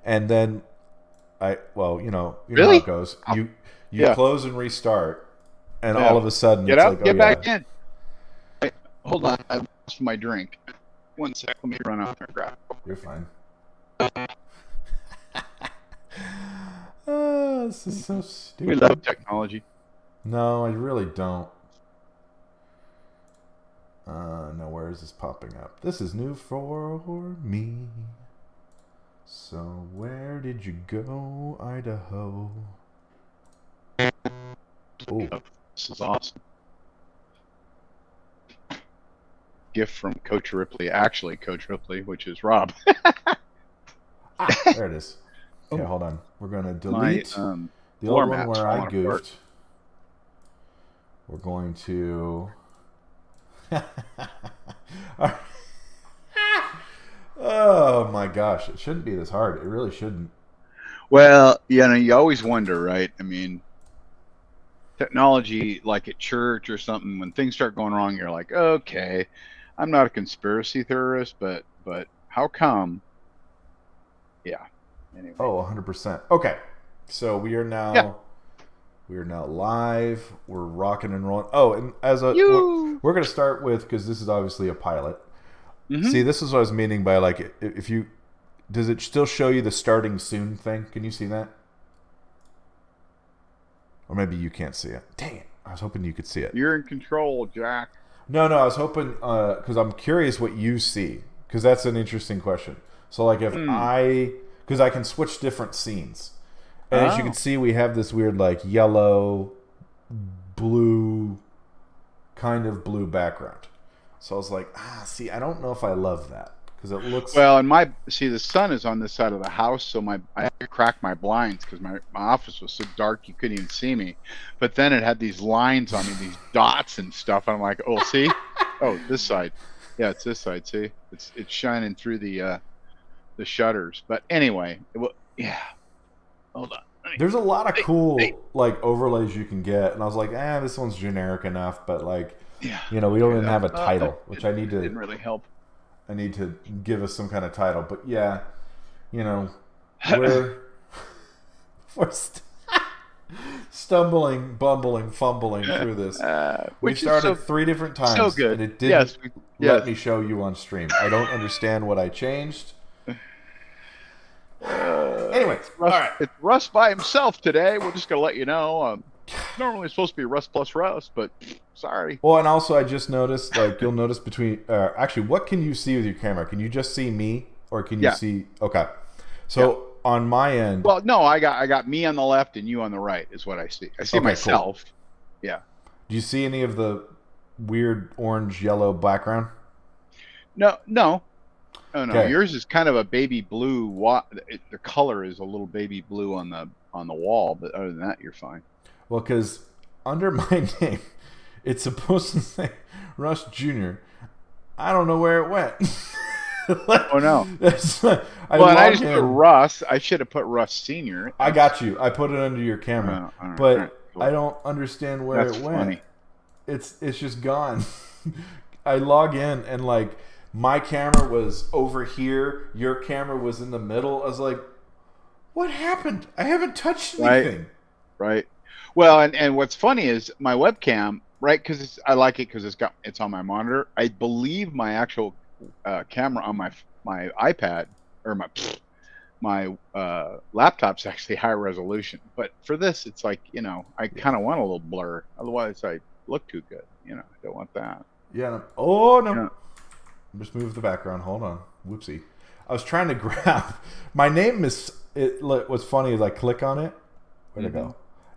and then you know how Really? it goes. You Yeah. close and restart, and Yeah. all of a sudden Get it's out. like, oh Get yeah, back in. Wait, hold on. I've lost my drink. One sec. Let me run out there and grab it. you're fine. Oh, this is so We stupid. love technology. No, I really don't. No, where is this popping up? This is new for me. So where did you go, Idaho? Oh, This is awesome. Gift from Coach Ripley. Actually, Coach Ripley, which is Rob. there it is. Okay, hold on. We're going to My delete the floor old one mat's where I falling apart. goofed. We're going to... Oh my gosh, it shouldn't be this hard. It really shouldn't. Well, you know, you always wonder, right? I mean, technology, like at church or something, when things start going wrong, you're like, okay, I'm not a conspiracy theorist, but how come? Yeah. Anyway. Oh, 100%. Okay. So we are Yeah. now live. We're rocking and rolling. Oh, and we're going to start with, because this is obviously a pilot. Mm-hmm. See, this is what I was meaning by, like, if you, does it still show you the starting soon thing? Can you see that? Or maybe you can't see it. Dang it. I was hoping you could see it. You're in control, Jack. No, I was hoping, because I'm curious what you see, because that's an interesting question. So, like, because I can switch different scenes. And as you can see, we have this weird, like, yellow, blue, kind of blue background. So I was like, see, I don't know if I love that, because it looks... Well, and the sun is on this side of the house, so I had to crack my blinds because my office was so dark you couldn't even see me. But then it had these lines on me, these dots and stuff. And I'm like, oh, see? Oh, this side. Yeah, it's this side. See, it's shining through the shutters. But anyway, yeah. Hold on. There's a lot of cool like overlays you can get, and I was like, this one's generic enough, but like, yeah, we don't even have a title, which I need to. Didn't really help. I need to give us some kind of title, but yeah, we're stumbling, bumbling, fumbling through this. We started 3 different times, so good. and it didn't let me show you on stream. I don't understand what I changed. Anyway, Russ, all right. It's Russ by himself today. We're just gonna let you know. Normally it's supposed to be Russ plus Russ, but sorry. Well, and also I just noticed, like, you'll notice between. Actually, what can you see with your camera? Can you just see me, or can you see? Okay, so on my end. Well, no, I got me on the left and you on the right is what I see. I see myself. Cool. Yeah. Do you see any of the weird orange yellow background? No. Oh no, Okay. yours is kind of a baby blue. The color is a little baby blue on the wall, but other than that, you're fine. Well, because under my name, it's supposed to say Russ Jr. I don't know where it went. Oh no! I just put Russ. I should have put Russ Senior. I got you. I put it under your camera, but cool. I don't understand where it went. Funny. It's just gone. I log in and like. My camera was over here. Your camera was in the middle. I was like, what happened? I haven't touched anything. Right. Well, and what's funny is my webcam, right? Because I like it because it's on my monitor. I believe my actual camera on my iPad or my laptop's actually high resolution. But for this, it's like, I kind of want a little blur. Otherwise, I look too good. I don't want that. Yeah. No. Oh, no. Yeah. Just move the background. Hold on. Whoopsie. I was trying to grab. My name is. What's funny is I click on it. Where'd it go?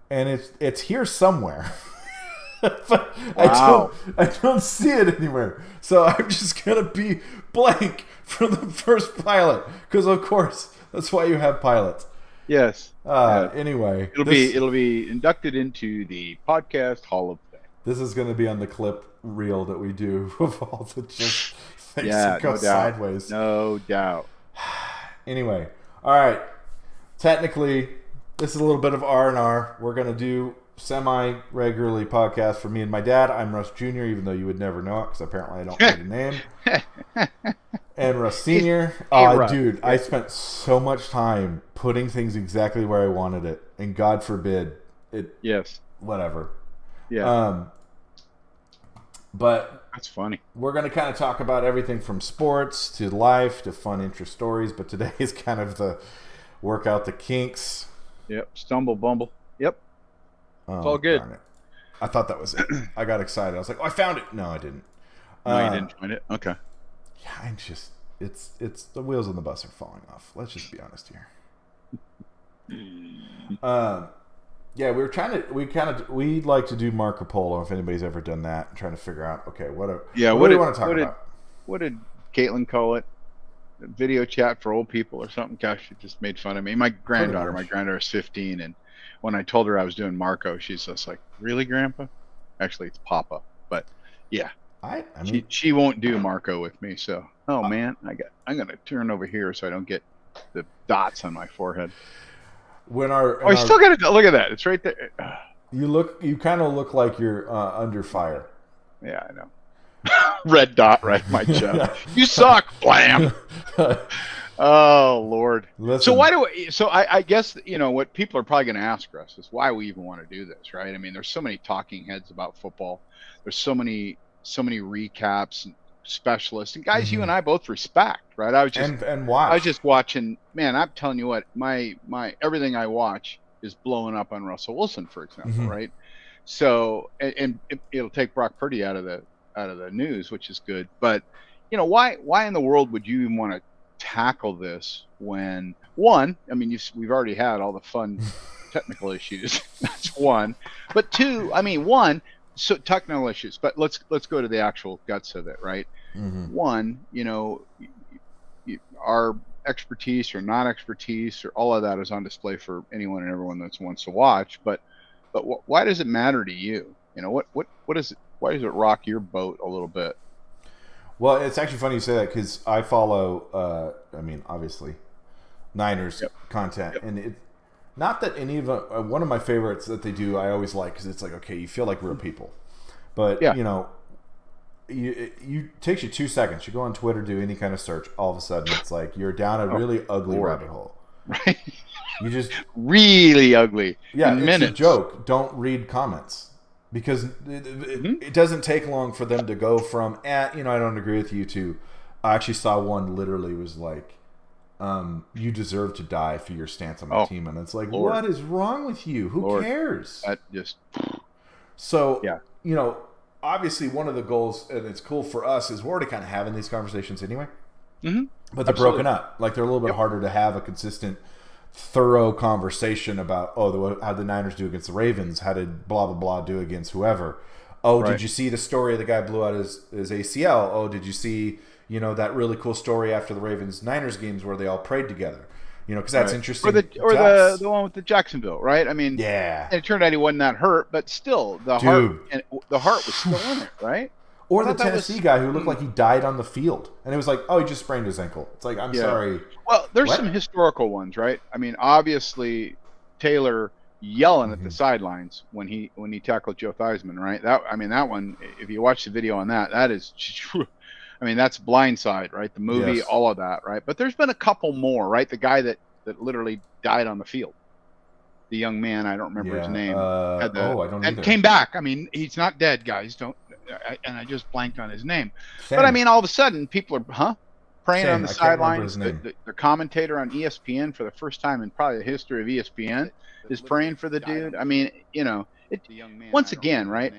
And it's here somewhere. But wow. I don't see it anywhere. So I'm just gonna be blank from the first pilot because of course that's why you have pilots. Yes. Anyway, it'll be inducted into the podcast Hall of Fame. This is going to be on the clip reel that we do of all the just things that that go sideways. No doubt. Anyway, all right. Technically, this is a little bit of R&R. We're going to do semi-regularly podcast for me and my dad. I'm Russ Jr., even though you would never know it because apparently I don't need a name. And Russ Senior, Russ. dude, I spent so much time putting things exactly where I wanted it, and God forbid it. Yes. Whatever. Yeah. But That's funny. we're going to kind of talk about everything from sports to life to fun interest stories. But today is kind of the work out the kinks. Yep. Stumble bumble. Yep. It's all good. Darn it. I thought that was it. I got excited. I was like, "Oh, I found it!" No, I didn't. No, you didn't find it. Okay. Yeah, I'm just. It's the wheels on the bus are falling off. Let's just be honest here. Yeah, we like to do Marco Polo if anybody's ever done that, trying to figure out what do we want to talk about? What did Caitlin call it? Video chat for old people or something? Gosh, it just made fun of me. My granddaughter is 15, and when I told her I was doing Marco, she's just like, "Really, Grandpa?" Actually, it's Papa, but yeah. I mean, she won't do Marco with me, so man, I'm gonna turn over here so I don't get the dots on my forehead. I still got to look at that. It's right there. You kind of look like you're under fire. Yeah, I know. Red dot right in my chest. You suck, blam. Oh Lord. Listen. So I guess what people are probably going to ask us is why we even want to do this, right? I mean, there's so many talking heads about football. There's so many recaps and specialists and guys you and I both respect, right? I was just watching. Man, I'm telling you what, my everything I watch is blowing up on Russell Wilson, for example, right? So and it'll take Brock Purdy out of the news, which is good. But why in the world would you even want to tackle this when one? I mean, we've already had all the fun technical issues. That's one. But two, I mean, one. So technical issues, but let's go to the actual guts of it, right? One, our expertise or non-expertise or all of that is on display for anyone and everyone that wants to watch. But why does it matter to you? What is it? Why does it rock your boat a little bit? Well, it's actually funny you say that because I follow, obviously, Niners content, and not that any of one of my favorites that they do I always like because it's like, okay, you feel like real people, but you takes you 2 seconds. You go on Twitter, do any kind of search, all of a sudden it's like you're down a really ugly rabbit hole. Right. You just really ugly. Yeah, it's minutes. A joke. Don't read comments because it doesn't take long for them to go from I don't agree with you to I actually saw one literally was like, you deserve to die for your stance on my team, and it's like, Lord. What is wrong with you? Who cares? That just so obviously one of the goals, and it's cool for us, is we're already kind of having these conversations anyway, but they're broken up. Like they're a little bit harder to have a consistent, thorough conversation about how the Niners do against the Ravens, how did blah blah blah do against whoever. Did you see the story of the guy blew out his ACL? Did you see that really cool story after the Ravens-Niners games where they all prayed together, because that's interesting. Or the one with the Jacksonville, right? I mean, yeah. And it turned out he wasn't that hurt, but still, the heart was still in it, right? Or the Tennessee guy who looked like he died on the field, and it was like, he just sprained his ankle. It's like, I'm sorry. Well, there's some historical ones, right? I mean, obviously, Taylor yelling at the sidelines when he tackled Joe Theismann, right? That one, if you watch the video on that is true. I mean, that's Blindside, right? The movie, all of that, right? But there's been a couple more, right? The guy that literally died on the field, the young man, I don't remember his name. I don't and came back. I mean, he's not dead, guys. And I just blanked on his name. But I mean, all of a sudden, people are praying on the sidelines. The commentator on ESPN for the first time in probably the history of ESPN is praying for the dude. I mean, once again, right?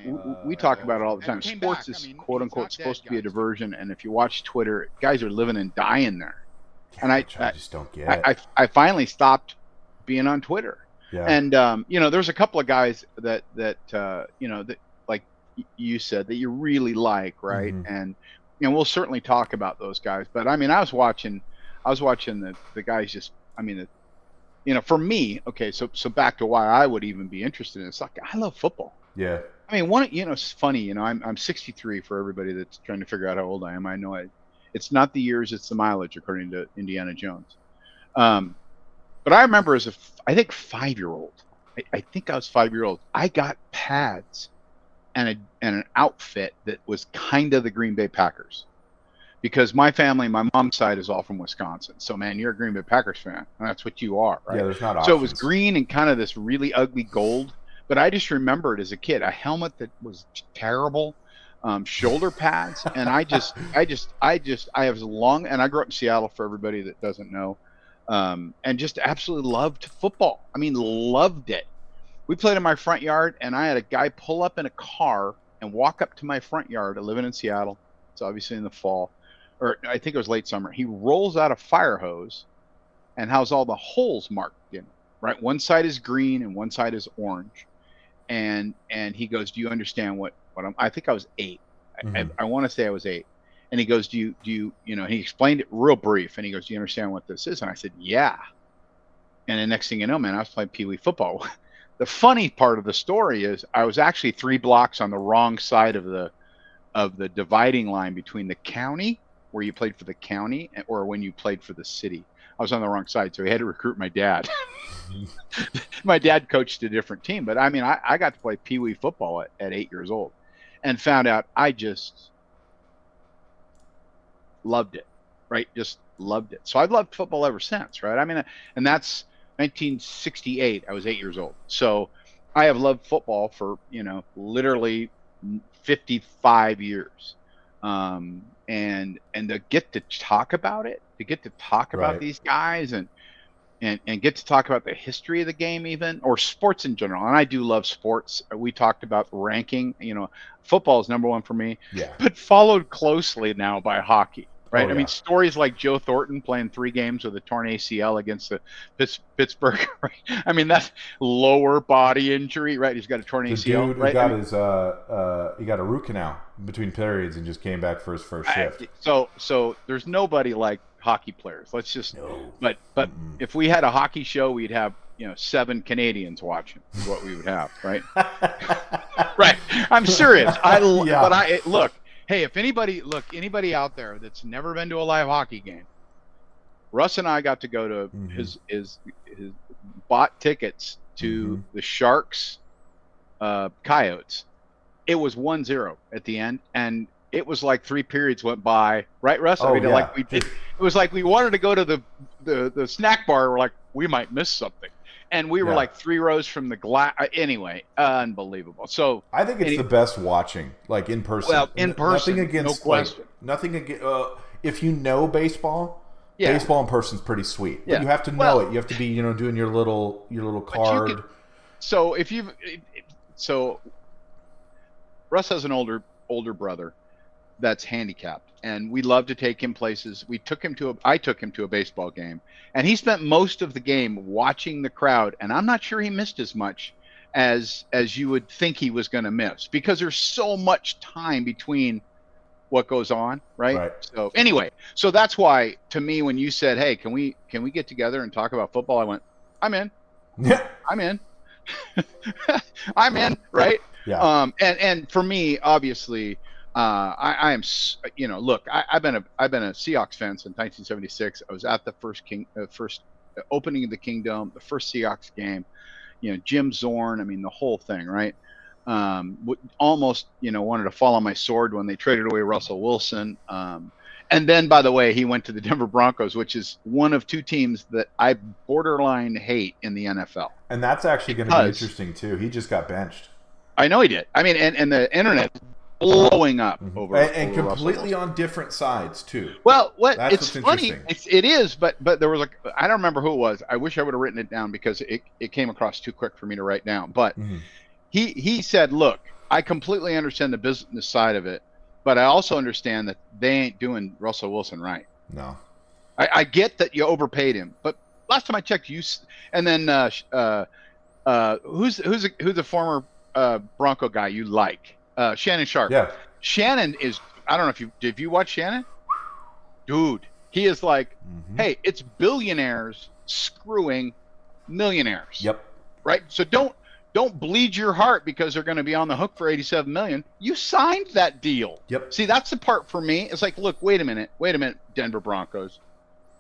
We talk about it all the time. Sports is quote unquote supposed to be a diversion, and if you watch Twitter, guys are living and dying there. And I just don't get it. I finally stopped being on Twitter. Yeah. And there's a couple of guys that like you said that you really like, right? And we'll certainly talk about those guys. But I mean, I was watching the guys just. I mean, for me, okay. So back to why I would even be interested in it. It's like I love football. Yeah. I mean, it's funny. I'm 63 for everybody that's trying to figure out how old I am. I know it's not the years, it's the mileage, according to Indiana Jones. But I remember as I think 5-year-old. I think I was 5-year-old. I got pads and an outfit that was kind of the Green Bay Packers. because my family, my mom's side is all from Wisconsin. So man, you're a Green Bay Packers fan, and that's what you are, right? Yeah, there's not So it was options. green and kind of this really ugly gold. But I just remembered as a kid a helmet that was terrible, shoulder pads, and I have long, and I grew up in Seattle for everybody that doesn't know, and just absolutely loved football. I mean, loved it. We played in my front yard, and I had a guy pull up in a car and walk up to my front yard. I living in Seattle. It's obviously in the fall, or I think it was late summer. He rolls out a fire hose and has all the holes marked in it, right? One side is green and one side is orange. And he goes, "Do you understand what I think I was 8. Mhm. I want to say I was 8." And he goes, "Do you he explained it real brief, and he goes, "Do you understand what this is?" And I said, "Yeah." And the next thing you know, man, I was playing Pee Wee football. The funny part of the story is I was actually 3 blocks on the wrong side of the dividing line between the county, where you played for the county, or when you played for the city. I was on the wrong side, so he had to recruit my dad. My dad coached a different team, but I mean, I got to play Pee Wee football at 8 years old, and found out I just loved it, right? Just loved it. So I've loved football ever since, right? I mean, and that's 1968. I was 8 years old, so I have loved football for literally 55 years, and to get to talk about it, to get to talk about Right. these guys, and get to talk about the history of the game, even, or sports in general. And I do love sports. We talked about ranking, football is number 1 for me, Yeah. but followed closely now by hockey, right? Oh I mean, yeah. stories like Joe Thornton playing 3 games with a torn ACL against the Pittsburgh, right? I mean, that's lower body injury, right? He's got a torn The ACL, dude who right? I got mean, his he got a root canal between periods and just came back for his first shift. so there's nobody like hockey players. Let's just, No. but Mm-mm. if we had a hockey show, we'd have 7 Canadians watching. Is what we would have, right? Right. I'm serious. Yeah. But I look. Hey, if anybody out there that's never been to a live hockey game, Russ and I got to go to Mhm. his bought tickets to Mhm. the Sharks, Coyotes. It was 1-0 at the end, and it was like 3 periods went by, right, Russ? Oh I mean, yeah. like we did. It was like we wanted to go to the snack bar. We're like, we might miss something, and we were Yeah. like 3 rows from the glass. Anyway, unbelievable. So I think it's the best watching, like in person. well, in person, Nothing against, no question. nothing against. If you know baseball, Yeah. baseball in person is pretty sweet. But Yeah. you have to know Well, it. You have to be, doing your little but you card. could. So if you've, so Russ has an older brother that's handicapped, and we love to take him places. I took him to a baseball game, and he spent most of the game watching the crowd, and I'm not sure he missed as much as you would think he was going to miss, because there's so much time between what goes on, right? Right. So anyway, so that's why, to me, when you said, "Hey, can we get together and talk about football?" I went, "I'm in. Yeah. I'm in." I'm in, right? Yeah. And for me, obviously, I am, look, I've been a Seahawks fan since 1976. I was at the first opening of the Kingdom, the first Seahawks game. Jim Zorn. I mean, the whole thing, right? Almost, wanted to fall on my sword when they traded away Russell Wilson. And then, by the way, he went to the Denver Broncos, which is one of 2 teams that I borderline hate in the NFL. And that's actually going to be interesting too. He just got benched. I know he did. I mean, and the internet blowing up over and over completely on different sides too. Well, That's it's what's funny. interesting. It is, but there was I don't remember who it was. I wish I would have written it down, because it came across too quick for me to write down. But he said, "Look, I completely understand the business side of it, but I also understand that they ain't doing Russell Wilson right. No. I get that you overpaid him, but last time I checked, and then who's a former Bronco guy you like? Shannon Sharp. Yeah. Shannon is. I don't know if you watch Shannon, dude. He is like, hey, it's billionaires screwing millionaires. Yep. Right. So don't bleed your heart because they're going to be on the hook for $87 million. You signed that deal. Yep. See, that's the part for me. It's like, look, wait a minute, Denver Broncos,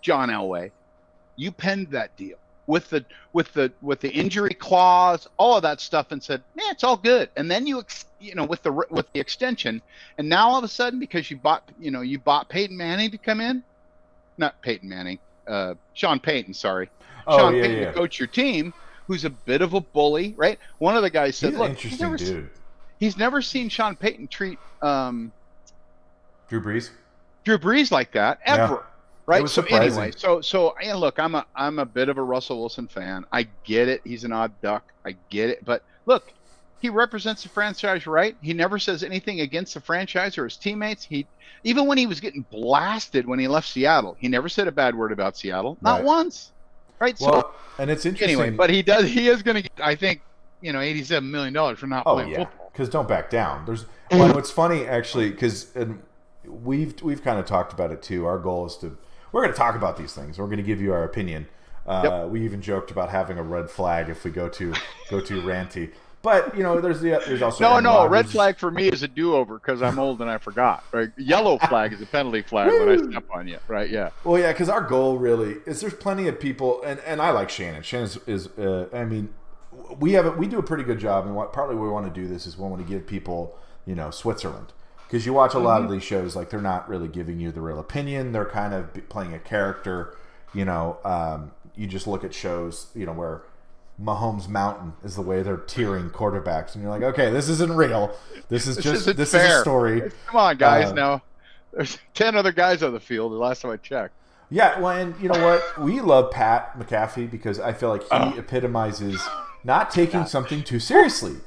John Elway, you penned that deal with the injury clause, all of that stuff, and said, it's all good. And then you with the extension, and now all of a sudden because you bought Peyton Manning to come in, not Peyton Manning, Sean Payton, sorry, Sean Payton to coach your team, who's a bit of a bully, right? One of the guys said, "Look, interesting dude. He's never seen Sean Payton treat Drew Brees like that ever." Yeah. Right. It was so surprising. Anyway, so and look, I'm a bit of a Russell Wilson fan. I get it. He's an odd duck. I get it. But look, he represents the franchise, right? He never says anything against the franchise or his teammates. Even when he was getting blasted when he left Seattle, he never said a bad word about Seattle, not once. Right. Well, and it's interesting. Anyway, but he is going to get, I think, $87 million for not playing football. Because don't back down. What's funny actually, because we've kind of talked about it too. Our goal is we're going to talk about these things. We're going to give you our opinion. We even joked about having a red flag if we go too ranty. But there's also no red flag for me is a do-over because I'm old and I forgot. Right, yellow flag is a penalty flag when I step on you. Right, yeah. Well, yeah, because our goal really is there's plenty of people, and I like Shannon. Shannon is I mean, we do a pretty good job, and partly we want to do this is we want to give people Switzerland. Because you watch a lot of these shows, like they're not really giving you the real opinion. They're kind of playing a character. You just look at shows, where Mahomes Mountain is the way they're tiering quarterbacks, and you're like, okay, this isn't real. This is a story. Come on, guys. Now there's 10 other guys on the field. The last time I checked. Yeah, well, and you know what? We love Pat McAfee because I feel like he epitomizes not taking something too seriously.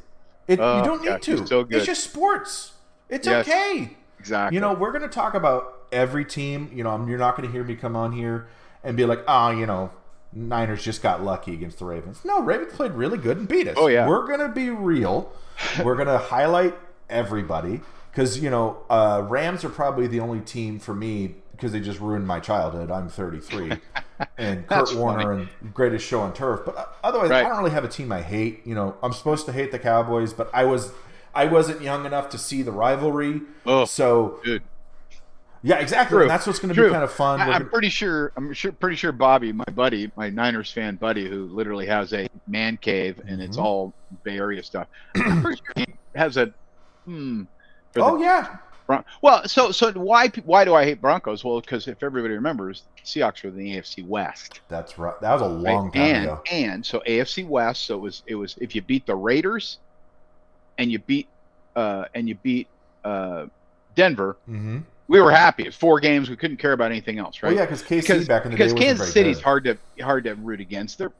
You don't need to. So good. It's just sports. It's okay. Exactly. We're going to talk about every team. You're not going to hear me come on here and be like, Niners just got lucky against the Ravens. No, Ravens played really good and beat us. Oh, yeah. We're going to be real. We're going to highlight everybody because, Rams are probably the only team for me because they just ruined my childhood. I'm 33. And Kurt Warner and greatest show on turf. But otherwise, I don't really have a team I hate. I'm supposed to hate the Cowboys, but I wasn't young enough to see the rivalry. Oh, so dude. Yeah, exactly. And that's what's going to be kind of fun. I'm pretty sure Bobby, my buddy, my Niners fan buddy, who literally has a man cave and it's all Bay Area stuff. I'm pretty sure he has a. Yeah. Well, so why do I hate Broncos? Well, because if everybody remembers, Seahawks were in the AFC West. That's right. That was a long time ago. And so AFC West. So it was if you beat the Raiders, and you beat Denver. Mm-hmm. We were happy. It's 4 games. We couldn't care about anything else, right? Well, yeah, because KC back in the day wasn't Kansas City's good. hard to root against. They're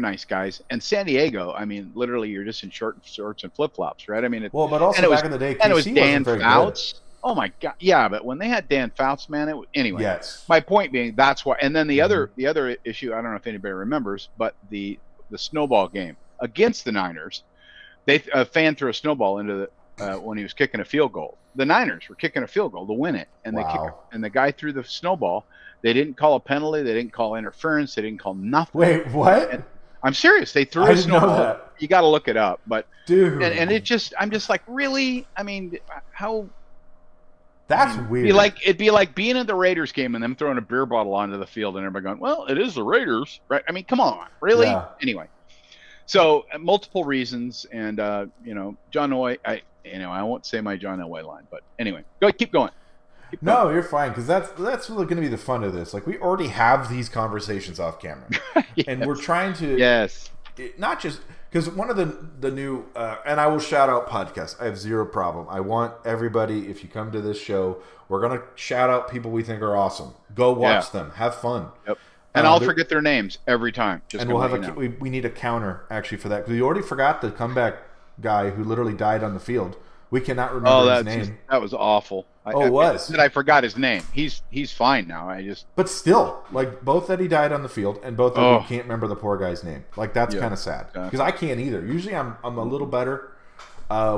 nice guys, and San Diego. I mean, literally, you're just in shorts and flip flops, right? I mean, but also back in the day, KC and it was Dan Fouts. Good. Oh my God, yeah. But when they had Dan Fouts, man, anyway. Yes. My point being, that's why. And then the other issue, I don't know if anybody remembers, but the snowball game against the Niners, a fan threw a snowball into when he was kicking a field goal. The Niners were kicking a field goal to win it, and and the guy threw the snowball. They didn't call a penalty. They didn't call interference. They didn't call nothing. Wait, what? And I'm serious. They threw a snowball. Know that. You got to look it up, but dude, and I'm just like, really? I mean, how? That's weird. It'd be like being at the Raiders game and them throwing a beer bottle onto the field and everybody going, "Well, it is the Raiders, right?" I mean, come on, really? Yeah. Anyway, so multiple reasons, and John Elway. I won't say my John Elway line, but anyway, keep going. No, you're fine because that's really going to be the fun of this. Like we already have these conversations off camera, yes. And we're trying to not just because one of the new and I will shout out podcasts. I have zero problem. I want everybody, if you come to this show, we're going to shout out people we think are awesome. Go watch them, have fun. Yep. And I'll forget their names every time. And we'll have we need a counter actually for that because we already forgot the comeback guy who literally died on the field. We cannot remember his name. That was awful. It was. I forgot his name. He's fine now. But still, like both that he died on the field, and both that we can't remember the poor guy's name. Like that's kind of sad because I can't either. Usually I'm a little better.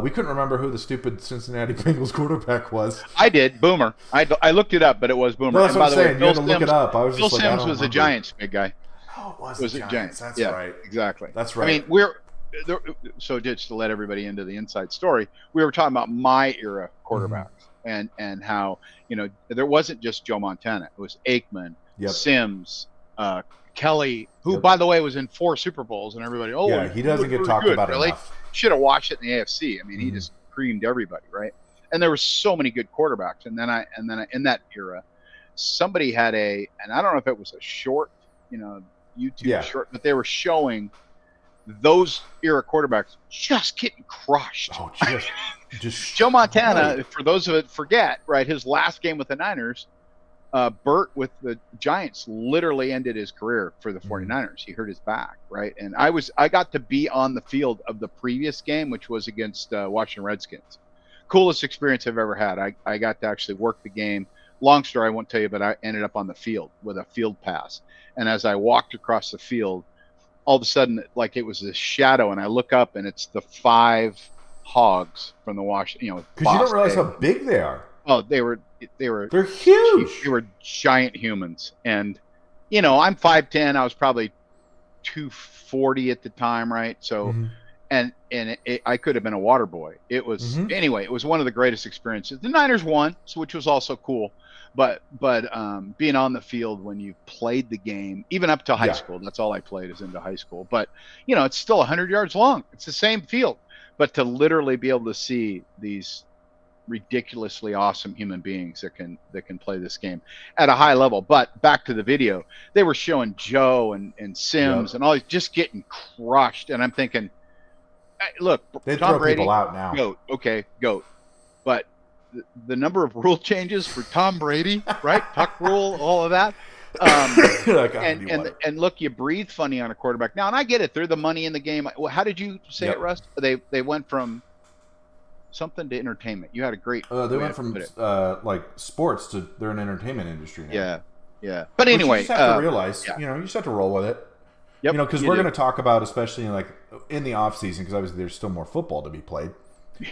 We couldn't remember who the stupid Cincinnati Bengals quarterback was. I did. Boomer. I looked it up, but it was Boomer. No, that's what I'm saying. You had to look it up. I was Phil just like, Simms was the Giants big guy. Oh, it was the Giants. That's right. Exactly. That's right. I mean, so just to let everybody into the inside story, we were talking about my era quarterbacks and how there wasn't just Joe Montana. It was Aikman, Simms, Kelly, who by the way was in 4 Super Bowls, and everybody he doesn't get talked about enough. Should have watched it in the AFC. I mean, he just creamed everybody, right? And there were so many good quarterbacks. And then in that era, somebody had and I don't know if it was a short, YouTube short, but they were showing those era quarterbacks just getting crushed. Oh, just Joe Montana, for those of it forget, right? His last game with the Niners, Burt with the Giants literally ended his career for the 49ers. He hurt his back, right? And I got to be on the field of the previous game, which was against Washington Redskins. Coolest experience I've ever had. I got to actually work the game. Long story, I won't tell you, but I ended up on the field with a field pass. And as I walked across the field, all of a sudden, like it was this shadow, and I look up, and it's the 5 hogs from the Washington. Because you don't realize how big they are. Oh, they're huge. They were giant humans, and I'm 5'10". I was probably 240 at the time, right? So, and I could have been a water boy. It was anyway. It was one of the greatest experiences. The Niners won, which was also cool. But being on the field when you played the game, even up to high school, that's all I played is into high school. But it's still 100 yards long. It's the same field, but to literally be able to see these ridiculously awesome human beings that can play this game at a high level. But back to the video, they were showing Joe and Sims and all these just getting crushed, and I'm thinking, look, they Tom throw Brady, people out now. Goat, but the number of rule changes for Tom Brady, right? Tuck rule, all of that. And look, you breathe funny on a quarterback now, and I get it. They're the money in the game. How did you say it, Russ? They went from something to entertainment. You had a great. They went from like sports to they're an entertainment industry now. Yeah. But anyway, you just have to realize, you just have to roll with it. Yep, because we're going to talk about, especially in the off season, because obviously there's still more football to be played.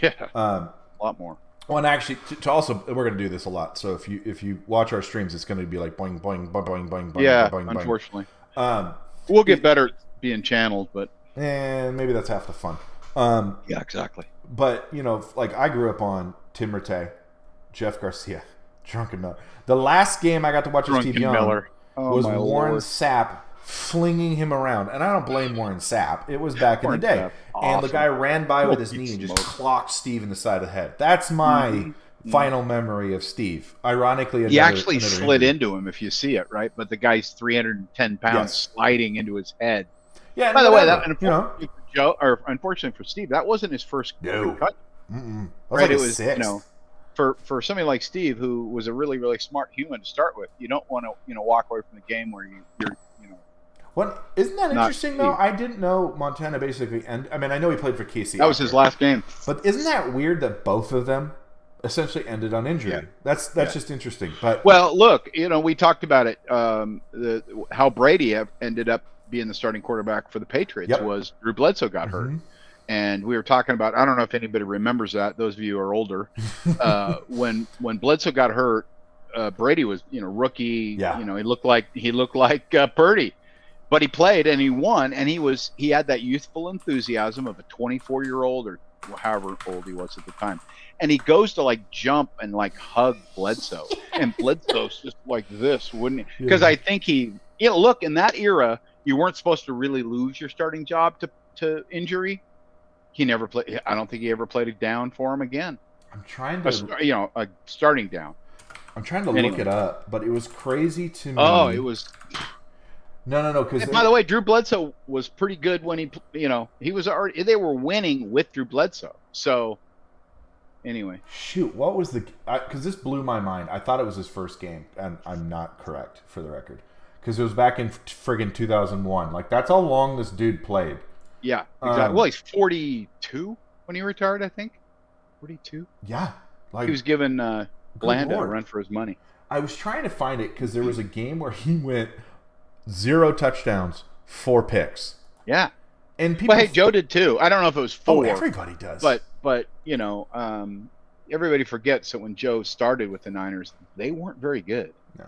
Yeah, a lot more. Well, and actually, to also, we're going to do this a lot. So if you watch our streams, it's going to be like boing, boing, boing, boing, boing, boing. Yeah, boing, unfortunately. Boing. We'll get better at being channeled, but... And maybe that's half the fun. Yeah, exactly. But, I grew up on Tim Rattay, Jeff Garcia, Drunken Miller. The last game I got to watch with Steve Young was Warren Sapp flinging him around. And I don't blame Warren Sapp. It was back in the day. Awesome. And the guy ran by with his knee and just clocked Steve in the side of the head. That's my final memory of Steve. Ironically, he actually slid into him, if you see it, right? But the guy's 310 pounds sliding into his head. Yeah. By the way, unfortunately for Joe, or unfortunately for Steve, that wasn't his first cut. Right? It was 6. For somebody like Steve, who was a really, really smart human to start with, you don't want to walk away from the game where you're isn't that interesting though? I didn't know Montana basically, and I mean I know he played for Casey. That was his last game. But isn't that weird that both of them essentially ended on injury? Yeah. That's just interesting. But look, we talked about it. How Brady ended up being the starting quarterback for the Patriots was Drew Bledsoe got hurt. And we were talking about, I don't know if anybody remembers that. Those of you who are older, when Bledsoe got hurt, Brady was rookie. Yeah. He looked like Purdy. But he played and he won, and he had that youthful enthusiasm of a 24-year-old or however old he was at the time. And he goes to jump and hug Bledsoe. And Bledsoe's just like this, wouldn't he? Because I think look, in that era, you weren't supposed to really lose your starting job to injury. He never played. I don't think he ever played it down for him again. I'm trying to, a starting down. I'm trying to look it up, but it was crazy to me. Oh, it was. No. Because by the way, Drew Bledsoe was pretty good when he was already. They were winning with Drew Bledsoe. So, anyway, shoot, what was because this blew my mind. I thought it was his first game, and I'm not correct for the record, because it was back in friggin' 2001. That's how long this dude played. Yeah, exactly. Well, he's 42 when he retired, I think. 42. Yeah, he was given Blanda a run for his money. I was trying to find it because there was a game where he went 0 touchdowns, 4 picks. Yeah, and people. But hey, Joe did too. I don't know if it was 4. Oh, everybody does. But everybody forgets that when Joe started with the Niners, they weren't very good. No.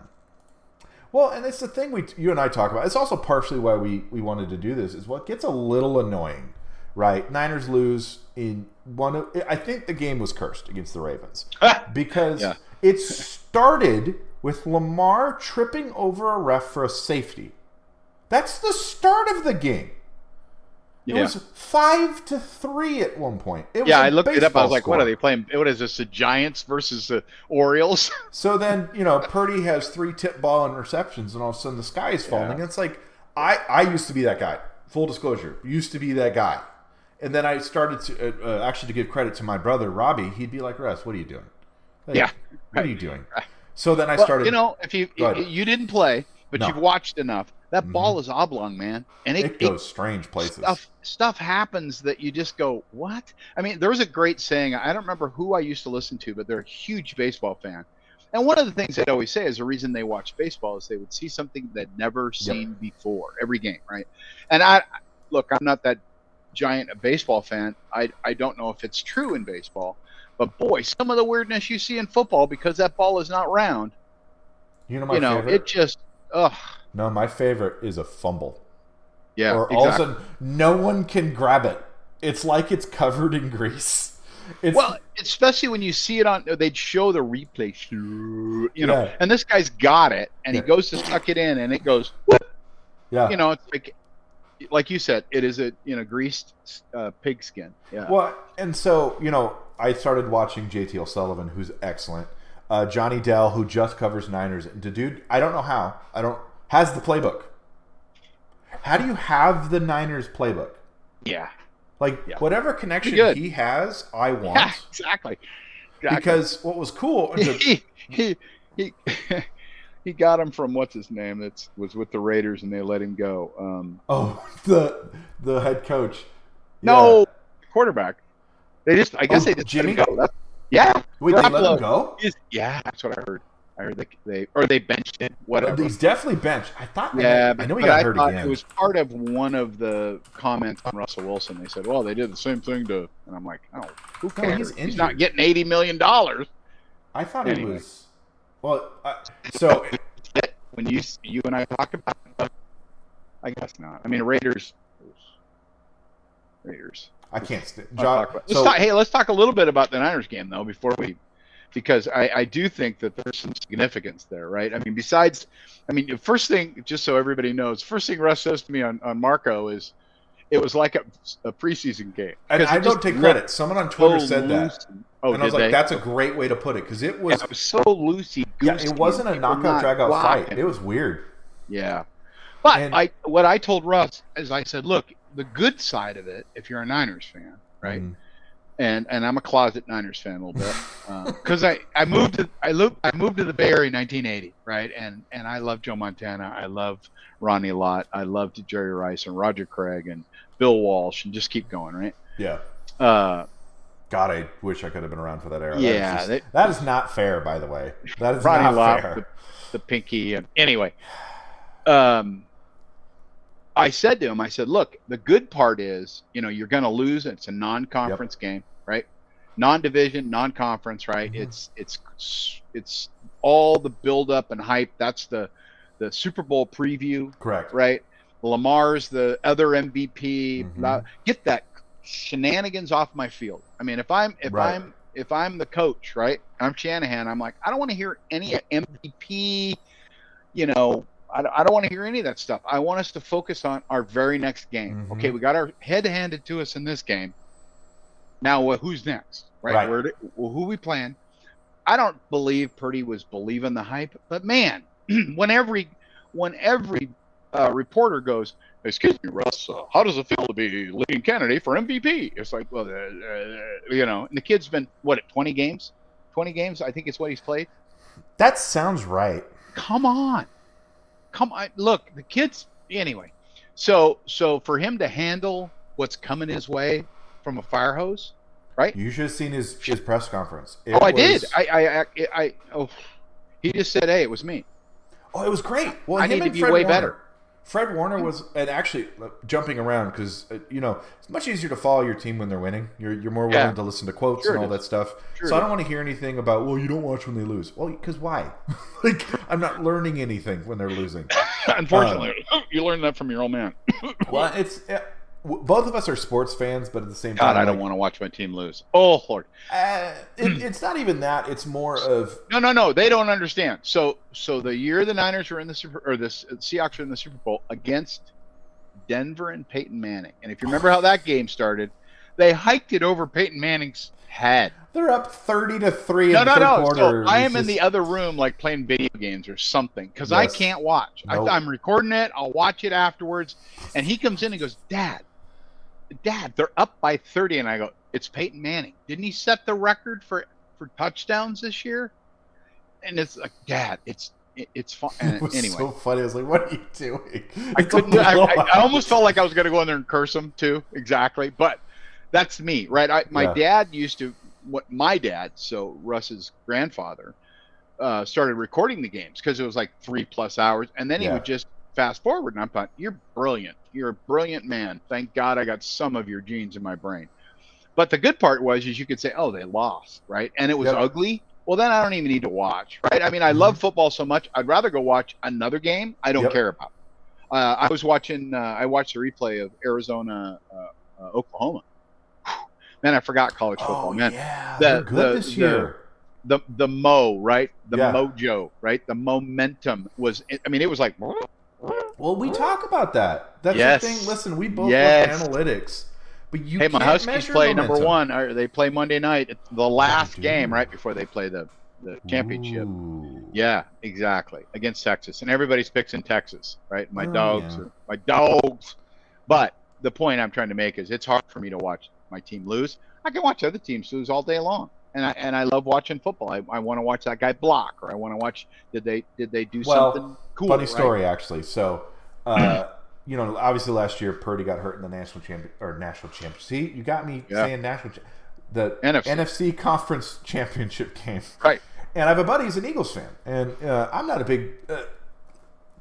Well, and it's the thing you and I talk about. It's also partially why we wanted to do this. Is what gets a little annoying, right? Niners lose in I think the game was cursed against the Ravens because it started with Lamar tripping over a ref for a safety. That's the start of the game. It Yeah. was 5-3 at one point. It was Yeah, a I looked it up. I baseball was like, what score. are they playing? What is this, the Giants versus the Orioles? So then, Purdy has 3 tip ball interceptions, and all of a sudden the sky is falling. Yeah. It's like, I used to be that guy. Full disclosure, used to be that guy. And then I started to, actually to give credit to my brother, Robbie, he'd be like, Russ, what are you doing? Like, Yeah. what are you doing? So then I Well, started. if you didn't play, but No. you've watched enough, that ball is oblong, man. And It goes strange places. Stuff happens that you just go, what? I mean, there was a great saying. I don't remember who I used to listen to, but they're a huge baseball fan. And one of the things they'd always say is the reason they watch baseball is they would see something they'd never seen before every game, right? And look, I'm not that giant a baseball fan. I don't know if it's true in baseball, but boy, some of the weirdness you see in football because that ball is not round. My favorite? It just, ugh. No, my favorite is a fumble. Yeah, or all of a sudden, no one can grab it. It's like it's covered in grease. Well, especially when you see it they'd show the replay, and this guy's got it, and he goes to suck it in, and it goes, whoop. Yeah. It's like you said, it is a greased pigskin. Yeah. Well, and so I started watching JT Sullivan, who's excellent. Johnny Dell, who just covers Niners. The dude, I don't know how. Has the playbook. How do you have the Niners playbook? Yeah. Whatever connection he has, I want. Yeah, exactly. Because what was cool, he got him from what's his name that was with the Raiders, and they let him go. The head coach. No, quarterback. I guess they just Jimmy. Let him go. Yeah. Wait, they let him go? Yeah, that's what I heard. I heard they benched him. Whatever. He's definitely benched. I thought. Yeah, I know he got hurt again. It was part of one of the comments on Russell Wilson. They said, "Well, they did the same thing to," and I'm like, "Oh, who cares? He's not getting $80 million." I thought it was. Well, so when you and I talk about it, I guess not. I mean, Raiders. I can't. Let's talk a little bit about the Niners game though because I do think that there's some significance there, right? I mean, the first thing, just so everybody knows, first thing Russ says to me on Marco is, it was like a preseason game. And I don't take credit. Someone on Twitter said that. And I was like, that's a great way to put it, because it was so loosey-goosey. Yeah, it wasn't a knockout drag-out fight. It was weird. Yeah. But what I told Russ is, I said, look, the good side of it, if you're a Niners fan, right? And I'm a closet Niners fan a little bit, because I moved to the Bay Area in 1980, right? And I love Joe Montana, I love Ronnie Lott, I loved Jerry Rice and Roger Craig and Bill Walsh, and just keep going, right? Yeah. God, I wish I could have been around for that era. Yeah, that is not fair, by the way. That is Ronnie not Lott, fair. The pinky, and anyway. I said to him, look, the good part is, you're going to lose. It's a non-conference game, right? Non-division, non-conference, right? It's all the build-up and hype. That's the Super Bowl preview, correct? Right? Lamar's the other MVP. Get that shenanigans off my field. I mean, if I'm the coach, right? I'm Shanahan. I'm like, I don't want to hear any MVP. I don't want to hear any of that stuff. I want us to focus on our very next game. Okay, we got our head handed to us in this game. Now, who's next? Right? Who we playing? I don't believe Purdy was believing the hype, but man, when every reporter goes, "Excuse me, Russ, how does it feel to be leading candidate for MVP?" It's like, well, and the kid's been 20 games? 20 games, I think it's what he's played. That sounds right. Come on. Look, the kid's anyway. So for him to handle what's coming his way from a fire hose, right? You should have seen his press conference. I did. He just said, "Hey, it was me." Oh, it was great. Well, I need to be way better. Fred Warner was, and actually jumping around, because it's much easier to follow your team when they're winning. You're more willing to listen to quotes and all that stuff. So I don't want to hear anything about, well, you don't watch when they lose. Well, because why? I'm not learning anything when they're losing. Unfortunately, you learn that from your old man. Well, both of us are sports fans, but at the same time, God, I don't want to watch my team lose. Oh Lord, it's not even that. It's more of no. They don't understand. So the year the Niners were in the Seahawks were in the Super Bowl against Denver and Peyton Manning. And if you remember how that game started, they hiked it over Peyton Manning's head. They're up 30-3 in No, the no, third no. quarter. So I am in the other room, like playing video games or something, because I Yes. can't watch. Nope. I'm recording it. I'll watch it afterwards. And he comes in and goes, Dad, they're up by 30. And I go, it's Peyton Manning. Didn't he set the record for touchdowns this year? And it's like, Dad, it's fun. It was Anyway, so funny. I was like, what are you doing? I It's a couldn't. I blowout. almost felt like I was going to go in there and curse him too. Exactly, but that's me, right? My dad used to. What my dad, so Russ's grandfather, started recording the games because it was like 3+ hours, and then he would just fast forward. And I'm thought, you're brilliant. You're a brilliant man. Thank God I got some of your genes in my brain. But the good part was, is you could say, oh, they lost, right? And it was ugly. Well, then I don't even need to watch, right? I mean, I love football so much. I'd rather go watch another game I don't care about. I was watching. I watched a replay of Arizona, Oklahoma. Man, I forgot college football. Oh, Man, yeah, they're good this year. The right? The mojo, right? The momentum was. I mean, it was like. Well, we talk about that. That's the thing. Listen, we both love analytics, but you can't my Huskies measure play momentum. number one. They play Monday night. It's the last game right before they play the championship. Ooh. Yeah, exactly. Against Texas, and everybody's picks in Texas, right? My dogs. But the point I'm trying to make is, it's hard for me to watch my team lose. I can watch other teams lose all day long, and I love watching football. I want to watch that guy block, or I want to watch did they do something cool. Funny story, actually. So, obviously last year Purdy got hurt in the national championship. See, you got me saying the NFC Conference Championship game, right? And I have a buddy who's an Eagles fan, and I'm not a big.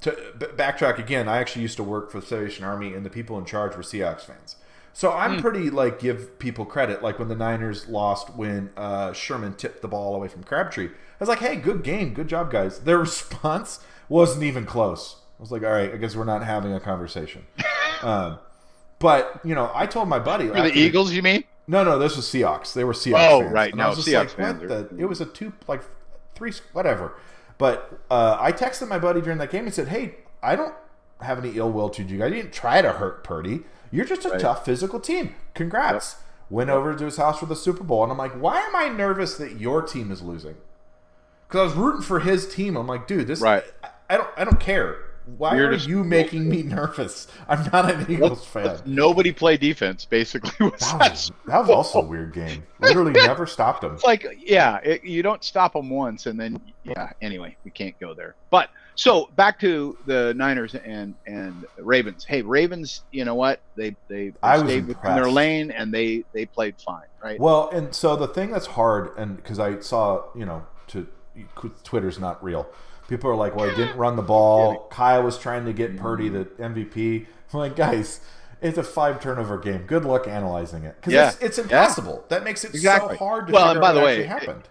To backtrack again, I actually used to work for the Salvation Army, and the people in charge were Seahawks fans. So I'm pretty, give people credit. Like when the Niners lost when Sherman tipped the ball away from Crabtree, I was like, hey, good game. Good job, guys. Their response wasn't even close. I was like, all right, I guess we're not having a conversation. But, I told my buddy. For the Eagles, you mean? No, this was Seahawks. They were Seahawks fans. Oh, right. And No, I was just Seahawks like, fans. It was a 3, whatever. But I texted my buddy during that game and said, hey, I don't have any ill will to you. I didn't try to hurt Purdy. You're just a tough physical team. Congrats. Went over to his house for the Super Bowl. And I'm like, why am I nervous that your team is losing? Because I was rooting for his team. I'm like, dude, this I don't care. Why are you making me nervous? I'm not an Eagles fan. Nobody play defense, basically. That was also a weird game. Literally never stopped them. It's like, you don't stop them once, and then, anyway, we can't go there. But, so, back to the Niners and Ravens. Hey, Ravens, you know what? They stayed within their lane, and they played fine, right? Well, and so the thing that's hard, and because I saw, Twitter's not real. People are like, well, he didn't run the ball. Kyle was trying to get Purdy the MVP. I'm like, guys, it's a 5-turnover game. Good luck analyzing it. Because it's impossible. That makes it so hard to figure out what actually happened.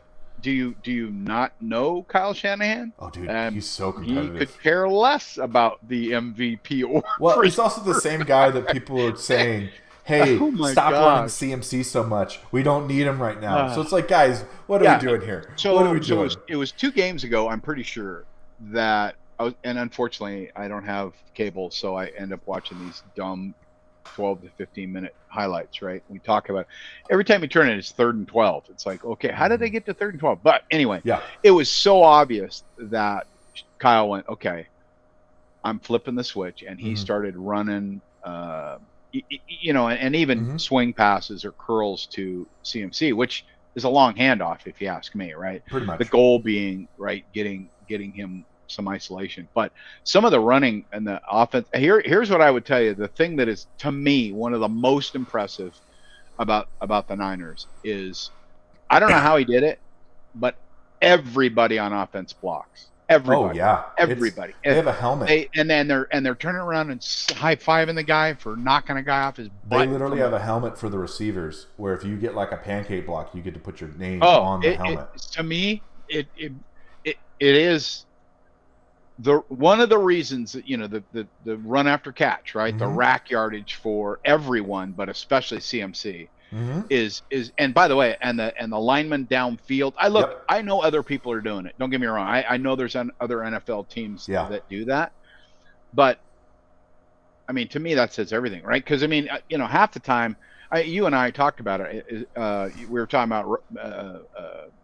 Do you not know Kyle Shanahan? Oh, dude, he's so competitive. He could care less about the MVP or. Well, he's also the same guy that people are saying, hey, stop running CMC so much. We don't need him right now. So it's like, guys, what are we doing here? What are we doing? It was 2 games ago, I'm pretty sure, that and unfortunately I don't have cable, so I end up watching these dumb 12 to 15 minute highlights, right? We talk about every time you turn it, it's 3rd and 12. It's like, okay, how did they get to 3rd and 12? But anyway, it was so obvious that Kyle went, okay, I'm flipping the switch, and he started running and even swing passes or curls to CMC, which is a long handoff if you ask me, right? Pretty much. The goal being, right, getting him some isolation. But some of the running and the offense, here's what I would tell you. The thing that is, to me, one of the most impressive about the Niners is, I don't know how he did it, but everybody on offense blocks. Everybody. Oh yeah, everybody. They have a helmet, and they're turning around and high-fiving the guy for knocking a guy off his butt. They literally have a helmet for the receivers, where if you get like a pancake block, you get to put your name on the helmet. To me, it is one of the reasons that, the run after catch, right? The rack yardage for everyone, but especially CMC. Is and by the way, and the linemen downfield. I know other people are doing it. Don't get me wrong. I know there's other NFL teams that do that, but I mean, to me, that says everything, right? Because I mean, half the time, you and I talked about it. We were talking about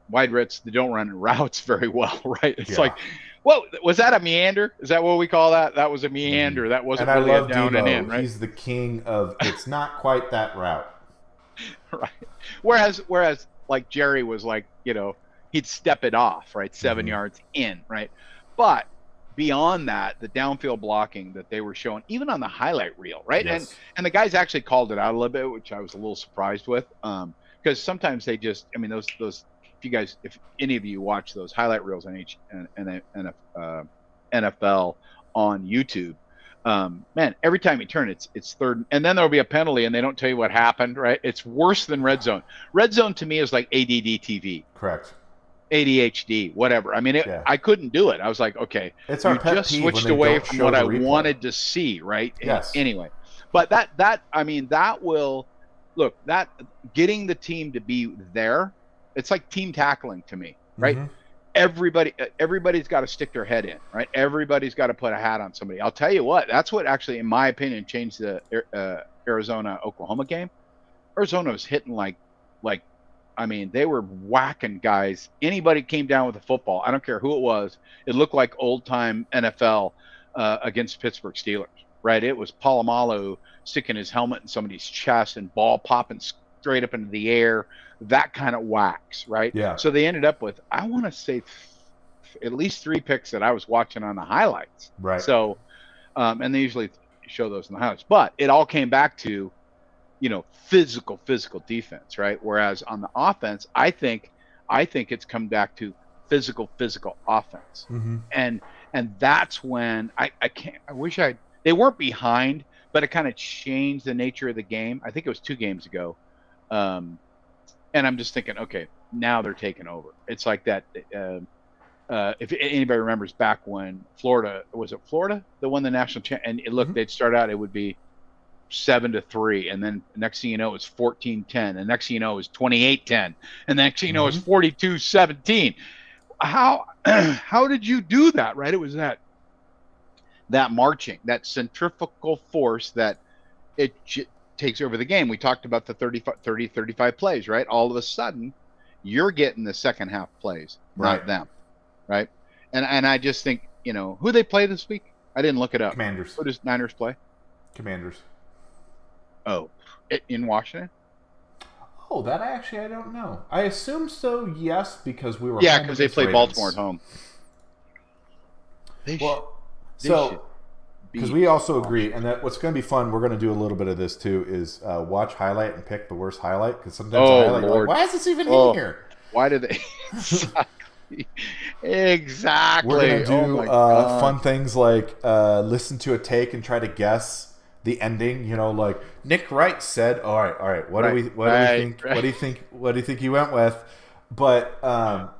wide routes that don't run routes very well, right? It's like, well, was that a meander? Is that what we call that? That was a meander. Mm-hmm. That wasn't and really I love a down Debo. and in, right? He's the king of it's not quite that route. Right. Whereas like Jerry was like, he'd step it off, right? 7 yards in, right? But beyond that, the downfield blocking that they were showing, even on the highlight reel, right? Yes. And the guys actually called it out a little bit, which I was a little surprised with. Because sometimes they just, I mean, those if any of you watch those highlight reels on NFL on YouTube, man, every time you turn, it's third, and then there'll be a penalty, and they don't tell you what happened, right? It's worse than red zone. Red zone to me is like ADD TV. Correct. ADHD, whatever. I mean, I couldn't do it. I was like, okay, it's our pet just peeve switched away from what I wanted to see, right? Yes. Anyway, but that I mean, that will look, that getting the team to be there. It's like team tackling to me, right? Everybody's got to stick their head in, right? Everybody's got to put a hat on somebody. I'll tell you what, that's what actually, in my opinion, changed the Arizona-Oklahoma game. Arizona was hitting like, I mean, they were whacking guys. Anybody came down with a football, I don't care who it was, it looked like old-time NFL against Pittsburgh Steelers, right? It was Polamalu sticking his helmet in somebody's chest and ball popping straight up into the air, that kind of whacks, right? Yeah. So they ended up with, I want to say, at least 3 picks that I was watching on the highlights. Right. So, and they usually show those in the highlights, but it all came back to, physical defense, right? Whereas on the offense, I think it's come back to physical offense. And that's when they weren't behind, but it kind of changed the nature of the game. I think it was 2 games ago. And I'm just thinking, okay, now they're taking over. It's like that. If anybody remembers back when Florida that won the national championship, and they'd start out, it would be 7-3, and then next thing you know, it's 14-10, and next thing you know, it's 28-10, and next thing you know, it's 42-17. How did you do that? Right? It was that marching, that centrifugal force that it takes over the game. We talked about the 35 plays, right? All of a sudden, you're getting the second half plays, not them, right? And I just think, who they play this week? I didn't look it up. Commanders. Who does Niners play? Commanders. Oh, in Washington? Oh, that I don't know. I assume so, yes, because we were because they play Ravens. Baltimore at home. Because we also agree, and that what's going to be fun, we're going to do a little bit of this too, is watch highlight and pick the worst highlight, because sometimes the highlight, you're like, why is this even in here? Why did they? Exactly. We're going to do fun things like listen to a take and try to guess the ending. Like Nick Wright said, all right, what do we think? What do you think he went with? But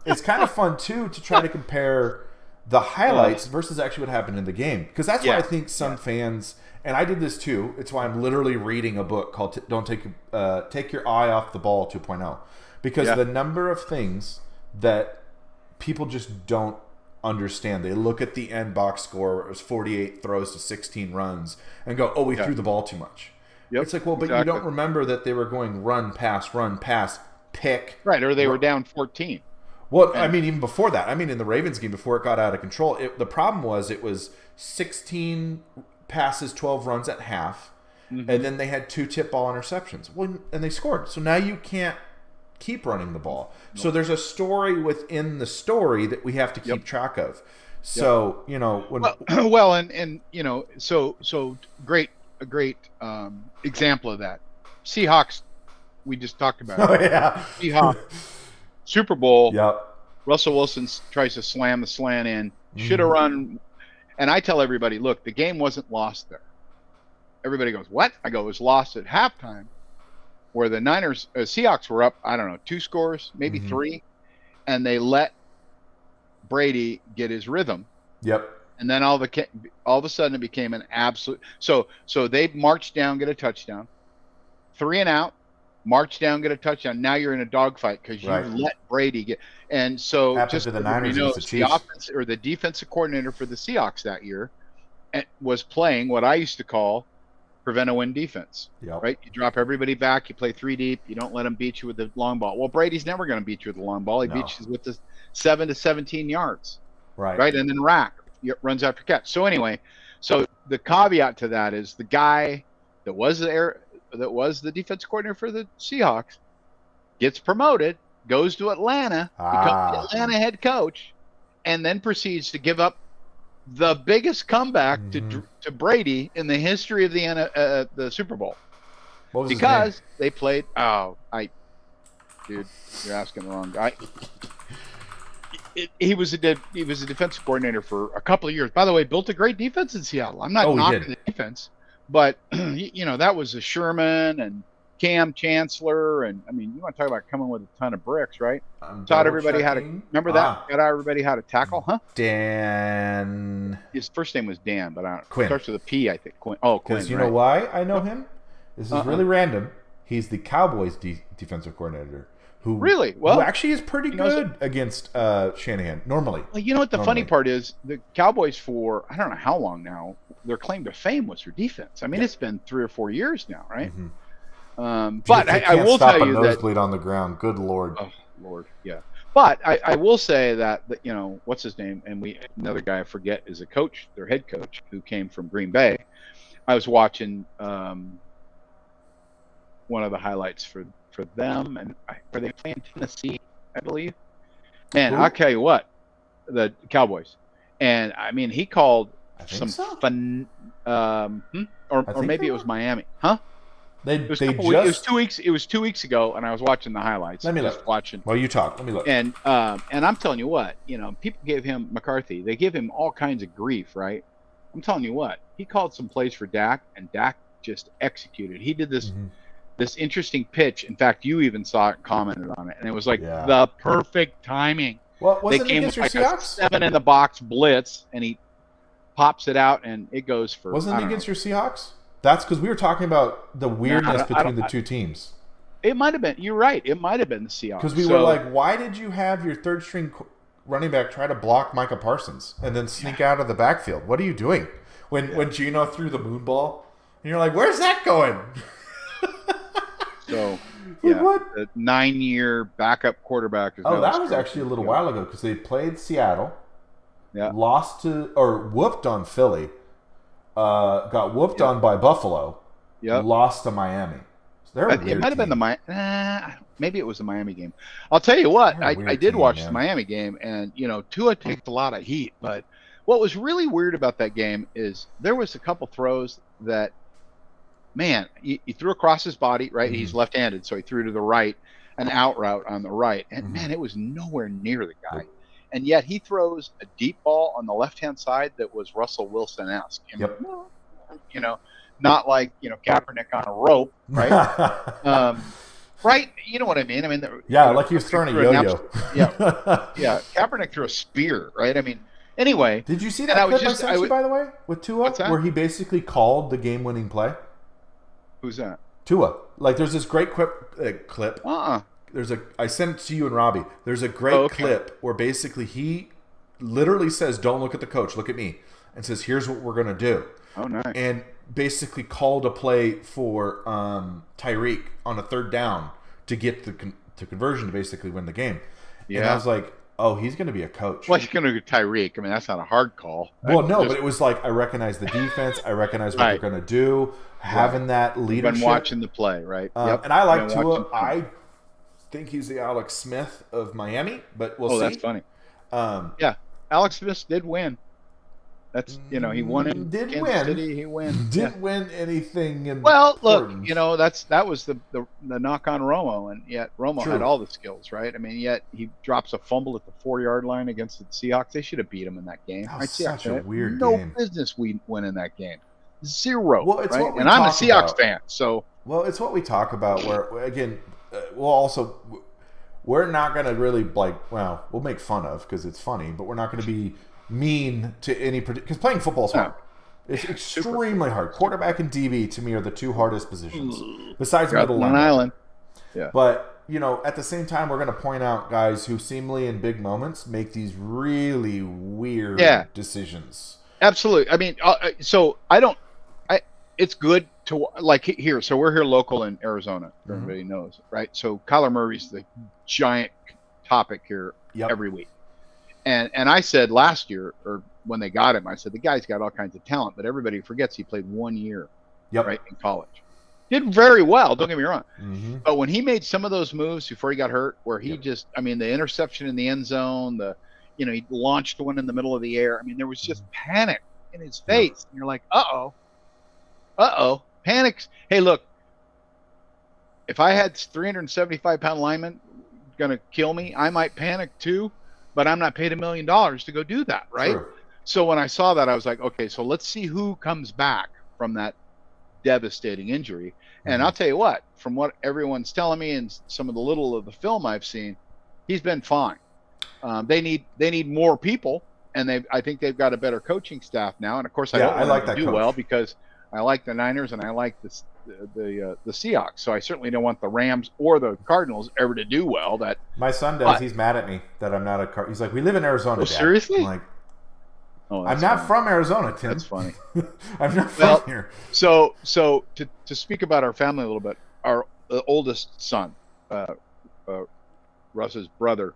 it's kind of fun too to try to compare the highlights versus actually what happened in the game, because that's why I think some fans, and I did this too. It's why I'm literally reading a book called "Don't Take Your Eye Off the Ball 2.0," because the number of things that people just don't understand. They look at the end box score where it was 48 throws to 16 runs and go, "Oh, we threw the ball too much." It's like, well, but you don't remember that they were going run, pass, pick, right? Or they were down 14. Well, I mean, even before that, in the Ravens game, before it got out of control, the problem was it was 16 passes, 12 runs at half, and then they had 2 tip ball interceptions. Well, and they scored. So now you can't keep running the ball. Nope. So there's a story within the story that we have to keep track of. So, when so great example of that. Seahawks, we just talked about. Oh yeah. Seahawks Super Bowl. Yep. Russell Wilson tries to slam the slant in. Should have run. And I tell everybody, look, the game wasn't lost there. Everybody goes, what? I go, it was lost at halftime, where the Seahawks were up, I don't know, 2 scores, maybe 3, and they let Brady get his rhythm. Yep. And then all of a sudden it became an absolute. So they marched down, get a touchdown, 3 and out. March down, get a touchdown. Now you're in a dogfight because you let Brady get. And so, just to the Niners, the offense or the defensive coordinator for the Seahawks that year was playing what I used to call prevent a win defense. Yep. Right? You drop everybody back. You play 3 deep. You don't let them beat you with the long ball. Well, Brady's never going to beat you with the long ball. He beats you with the 7 to 17 yards. Right. And then rack runs after catch. So anyway, so the caveat to that is the guy that was the defense coordinator for the Seahawks gets promoted, goes to Atlanta, becomes the Atlanta head coach, and then proceeds to give up the biggest comeback to Brady in the history of the Super Bowl. What was because his name? they played. Dude, you're asking the wrong guy. He was a defensive coordinator for a couple of years. By the way, built a great defense in Seattle. I'm not knocking the defense, but that was a Sherman and Cam Chancellor, and I mean, you want to talk about coming with a ton of bricks, right? Taught everybody how to remember that. Taught everybody how to tackle, huh? Dan. His first name was Dan, but I don't. Quinn. Starts with a P, I think. Quinn. Oh, Quinn. Because you know why I know him? This is really random. He's the Cowboys defensive coordinator. Who actually is pretty good against Shanahan normally. Well, you know what the funny part is? The Cowboys for I don't know how long now. Their claim to fame was their defense. I mean, it's been 3 or 4 years now, right? But I will tell you that nosebleed on the ground. Good Lord. Oh Lord, yeah. But I will say that what's his name? And another guy I forget is a coach, their head coach, who came from Green Bay. I was watching one of the highlights for them, and were they playing Tennessee, I believe? Man, I'll tell you what, the Cowboys, and I mean he called some fun, or maybe it was Miami, huh? It was 2 weeks. It was 2 weeks ago, and I was watching the highlights. Let me look. Well, you talk. Let me look. And I'm telling you what, people gave him McCarthy. They give him all kinds of grief, right? I'm telling you what, he called some plays for Dak, and Dak just executed. He did this. This interesting pitch. In fact, you even saw it and commented on it, and it was like the perfect timing. Well, wasn't it against your Seahawks? 7 in the box blitz, and he pops it out, and it goes for. Wasn't it against your Seahawks? That's because we were talking about the weirdness between the two teams. It might have been. You're right. It might have been the Seahawks. Because we were like, why did you have your third string running back try to block Micah Parsons and then sneak out of the backfield? What are you doing? When Geno threw the moon ball, and you're like, where's that going? So, the 9-year backup quarterback. That was actually a little while ago because they played Seattle, lost to or whooped on Philly, got whooped on by Buffalo, lost to Miami. So it might have been maybe it was the Miami game. I'll tell you what, I did watch the Miami game, and Tua takes a lot of heat. But what was really weird about that game is there was a couple throws that. Man, he threw across his body, right? He's left-handed, so he threw to the right, an out route on the right. And, man, it was nowhere near the guy. And yet he throws a deep ball on the left-hand side that was Russell Wilson-esque. Not like, Kaepernick on a rope, right? Right? You know what I mean? I mean, like he was throwing a yo-yo. Kaepernick threw a spear, right? I mean, anyway. Did you see that clip I sent you, by the way, with Tua? Where he basically called the game-winning play? Who's that? Tua. Like, there's this great clip. I sent it to you and Robbie. There's a great clip where basically he literally says, "Don't look at the coach, look at me," and says, "Here's what we're gonna do." Oh, nice. And basically called a play for Tyreek on a third down to get the conversion to basically win the game. Yeah. And I was like, oh, he's going to be a coach. Well, he's going to be Tyreek. I mean, that's not a hard call. Well, no, but it was like I recognize the defense. I recognize what they're going to do. Having that leadership. Been watching the play, right? And I like Tua. I think he's the Alex Smith of Miami, but we'll see. Oh, that's funny. Alex Smith did win. That's he won in Kansas City. He won. Didn't win anything. Well, look, that was the knock on Romo, and yet Romo had all the skills, right? I mean, yet he drops a fumble at the 4-yard line against the Seahawks. They should have beat him in that game. That was such a weird game. game. No business we win in that game. 0. Well, it's what we and I'm a Seahawks fan, so. Well, it's what we talk about. Where again, we're not going to really we'll make fun of because it's funny, but we're not going to be mean to any because playing football is hard. It's extremely hard. Quarterback and DB to me are the two hardest positions besides middle line. Island. Yeah. But at the same time, we're going to point out guys who seemingly in big moments make these really weird decisions. Absolutely. I mean, so it's good to like here. So we're here local in Arizona. Everybody knows, right? So Kyler Murray's the giant topic here every week. And I said last year, or when they got him, I said the guy's got all kinds of talent, but everybody forgets he played 1 year, right, in college. Did very well. Don't get me wrong. But when he made some of those moves before he got hurt, where he just, I mean, the interception in the end zone, he launched one in the middle of the air. I mean, there was just panic in his face. And you're like, panics. Hey, look, if I had 375-pound linemen going to kill me, I might panic too, but I'm not paid $1 million to go do that, right? Sure. So when I saw that, I was like, okay, so let's see who comes back from that devastating injury. And I'll tell you what, from what everyone's telling me and some of the little of the film I've seen, he's been fine. They need more people, and I think they've got a better coaching staff now. And of course, I like that do coach. Well, because I like the Niners and I like the Seahawks. So I certainly don't want the Rams or the Cardinals ever to do well. That my son does. He's mad at me that I'm not a He's like, we live in Arizona. Dad. Seriously? I'm like, I'm not from Arizona, Tim. That's funny. I'm not from here. So to speak about our family a little bit, our oldest son, Russ's brother,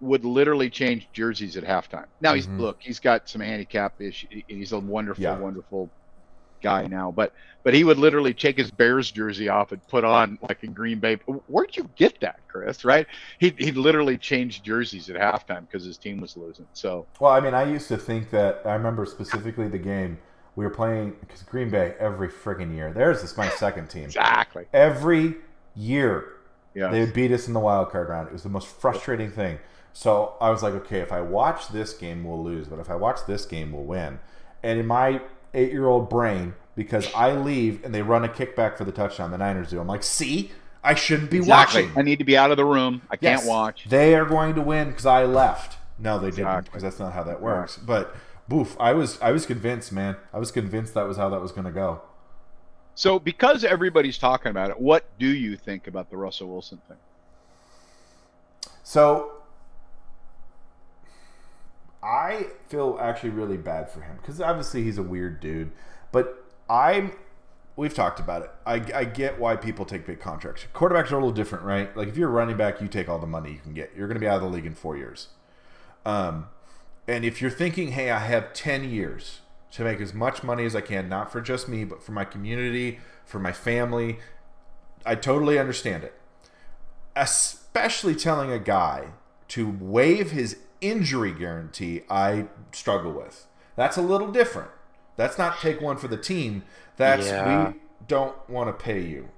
would literally change jerseys at halftime. Now he's got some handicap issue. He's a wonderful guy now, but he would literally take his Bears jersey off and put on like in Green Bay. Where'd you get that, Chris? Right? He'd literally change jerseys at halftime because his team was losing. So well, I mean, I used to think that I remember specifically the game we were playing because Green Bay every friggin' year. This is my second team. Exactly. Every year, they would beat us in the wild card round. It was the most frustrating thing. So I was like, okay, if I watch this game, we'll lose. But if I watch this game, we'll win. And in my 8-year-old brain, because I leave and they run a kickback for the touchdown, the Niners do. I'm like, see? I shouldn't be watching. I need to be out of the room. I can't watch. They are going to win because I left. No, they didn't, because that's not how that works. But, boof, I was convinced, man. I was convinced that was how that was going to go. So because everybody's talking about it, what do you think about the Russell Wilson thing? So I feel actually really bad for him because obviously he's a weird dude. But we've talked about it. I get why people take big contracts. Quarterbacks are a little different, right? Like if you're a running back, you take all the money you can get. You're going to be out of the league in 4 years. And if you're thinking, hey, I have 10 years to make as much money as I can, not for just me, but for my community, for my family, I totally understand it. Especially telling a guy to waive his injury guarantee, I struggle with. That's a little different. That's not take one for the team. That's we don't want to pay you,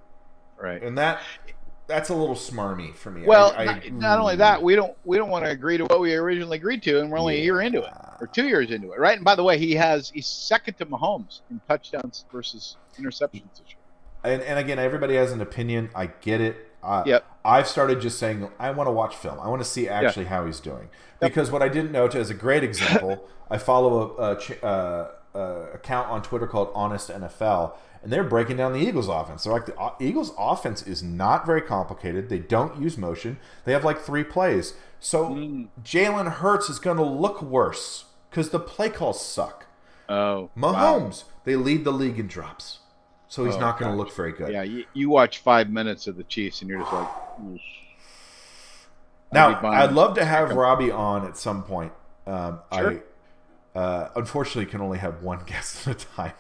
right? And that's a little smarmy for me. Well, not only that, we don't want to agree to what we originally agreed to, and we're only a year into it or 2 years into it, right? And by the way, he's second to Mahomes in touchdowns versus interceptions this year. And again, everybody has an opinion. I get it. I've started just saying I want to watch film. I want to see actually how he's doing. Because what I didn't know, as a great example, I follow a account on Twitter called Honest NFL, and they're breaking down the Eagles' offense. They're like, the Eagles' offense is not very complicated. They don't use motion. They have like 3 plays. So Jalen Hurts is going to look worse because the play calls suck. Oh, Mahomes, they lead the league in drops. So he's not going to look very good. Yeah, you watch 5 minutes of the Chiefs, and you're just like... Now, I'd love to have Robbie on at some point. Sure. I unfortunately can only have one guest at a time,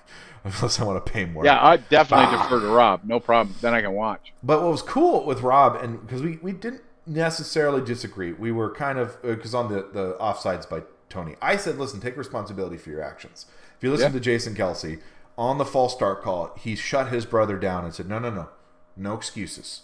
unless I want to pay more. Yeah, I'd definitely defer to Rob. No problem. Then I can watch. But what was cool with Rob, and because we didn't necessarily disagree, we were kind of, because on the offsides by Tony, I said, listen, take responsibility for your actions. If you listen to Jason Kelsey, on the false start call, he shut his brother down and said, no excuses.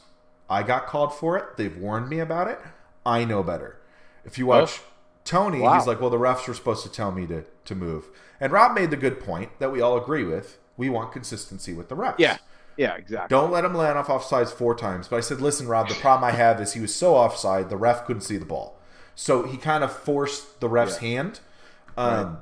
I got called for it. They've warned me about it. I know better. If you watch Tony, he's like, well, the refs were supposed to tell me to move. And Rob made the good point that we all agree with. We want consistency with the refs. Yeah, exactly. Don't let him land off offsides 4 times. But I said, listen, Rob, the problem I have is he was so offside, the ref couldn't see the ball. So he kind of forced the ref's hand. And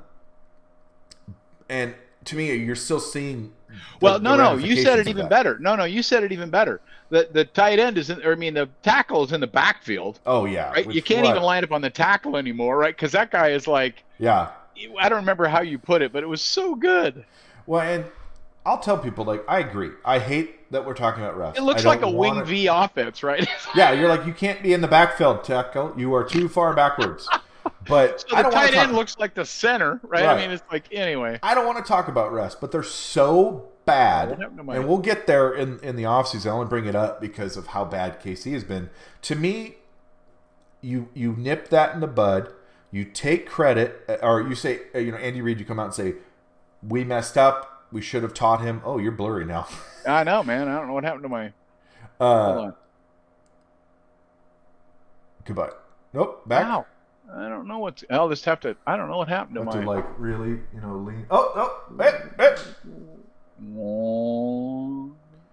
to me, you're still seeing you said it even better. You said it even better. The tight end the tackle is in the backfield. Oh, yeah. Right? You can't even line up on the tackle anymore, right? Because that guy is like... Yeah. I don't remember how you put it, but it was so good. Well, and I'll tell people, like, I agree. I hate that we're talking about refs. It looks like a wing V offense, right? Yeah, you're like, you can't be in the backfield, tackle. You are too far backwards. But so the tight end looks like the center, right? I mean, it's like, anyway. I don't want to talk about refs, but they're so bad. And we'll get there in the offseason. I only bring it up because of how bad KC has been. To me, you nip that in the bud. You take credit, or you say, Andy Reid, you come out and say, we messed up. We should have taught him. Oh, you're blurry now. I know, man. I don't know what happened to my. Hold on. Goodbye. Nope. Back. Wow. I don't know what's. I'll just have to. I don't know what happened to my. To like really, lean. Oh. Hey.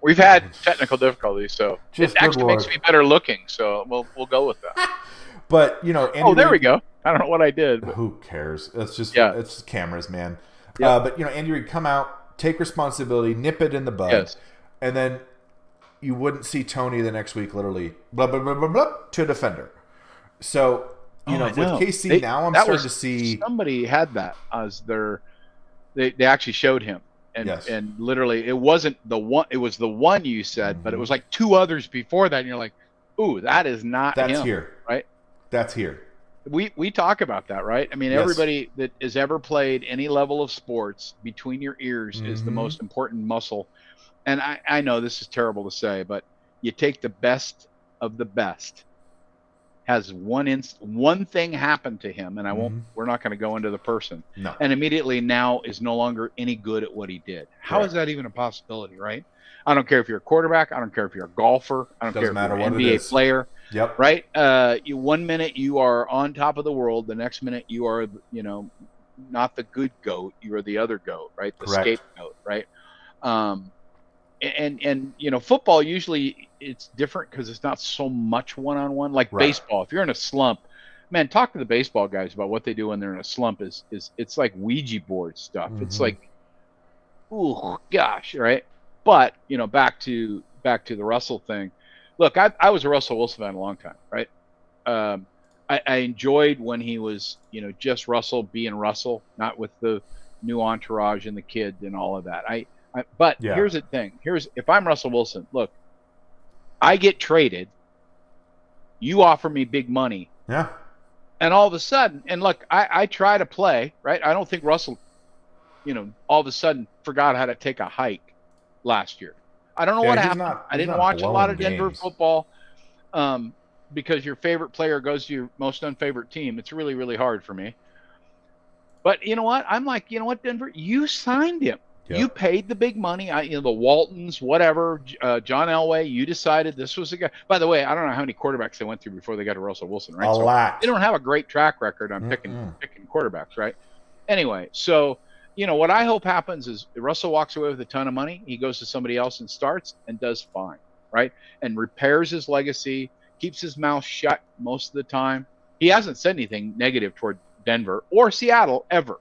We've had technical difficulties, so just it actually makes me better looking. So we'll go with that. But Andy there Reid, we go. I don't know what I did. But. Who cares? It's just it's cameras, man. Yeah. But Andy Reid, come out, take responsibility, nip it in the bud, and then you wouldn't see Tony the next week, literally blah blah blah blah blah to a defender. So with KC now, I'm starting to see somebody had that as their. They actually showed him, and literally it wasn't the one. It was the one you said, but it was like two others before that, and you're like, ooh, that is not. That's him, here, right? That's here. We talk about that, right? I mean, everybody that has ever played any level of sports, between your ears is the most important muscle. And I know this is terrible to say, but you take the best of the best. Has one thing happen to him, and I won't. We're not going to go into the person. No. And immediately now is no longer any good at what he did. How is that even a possibility, right? I don't care if you're a quarterback. I don't care if you're a golfer. I don't care if you're an NBA player. Yep. Right. 1 minute you are on top of the world. The next minute you are, not the good goat. You are the other goat, right? The scapegoat, right? And football usually it's different because it's not so much one-on-one like baseball. If you're in a slump, man, talk to the baseball guys about what they do when they're in a slump. Is it's like Ouija board stuff. It's like, ooh, gosh, right? But back to the Russell thing. Look, I was a Russell Wilson fan a long time, right? I enjoyed when he was, just Russell being Russell, not with the new entourage and the kid and all of that. But here's the thing. If I'm Russell Wilson, look, I get traded. You offer me big money. Yeah. And all of a sudden, and look, I try to play, right? I don't think Russell, all of a sudden forgot how to take a hike last year. I don't know what happened. I didn't watch a lot of Denver football because your favorite player goes to your most unfavorite team. It's really, really hard for me. But you know what? I'm like, Denver, you signed him. Yep. You paid the big money. The Waltons, whatever, John Elway, you decided this was the guy. By the way, I don't know how many quarterbacks they went through before they got to Russell Wilson, right? A lot. They don't have a great track record on picking quarterbacks, right? Anyway, so, what I hope happens is Russell walks away with a ton of money. He goes to somebody else and starts and does fine, right? And repairs his legacy, keeps his mouth shut most of the time. He hasn't said anything negative toward Denver or Seattle ever,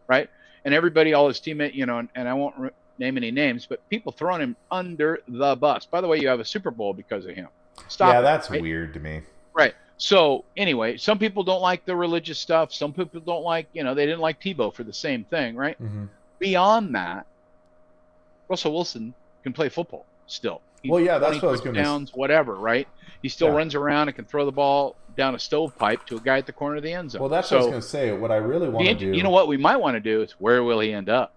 right? And everybody, all his teammates, and I won't name any names, but people throwing him under the bus. By the way, you have a Super Bowl because of him. Stop. Yeah, that's weird to me. Right. So anyway, some people don't like the religious stuff. Some people don't like, they didn't like Tebow for the same thing, right? Mm-hmm. Beyond that, Russell Wilson can play football still. That's what I was going to say. Whatever, right? He still runs around and can throw the ball down a stovepipe to a guy at the corner of the end zone. Well, that's what I was going to say. What I really want to do... You know what we might want to do is where will he end up?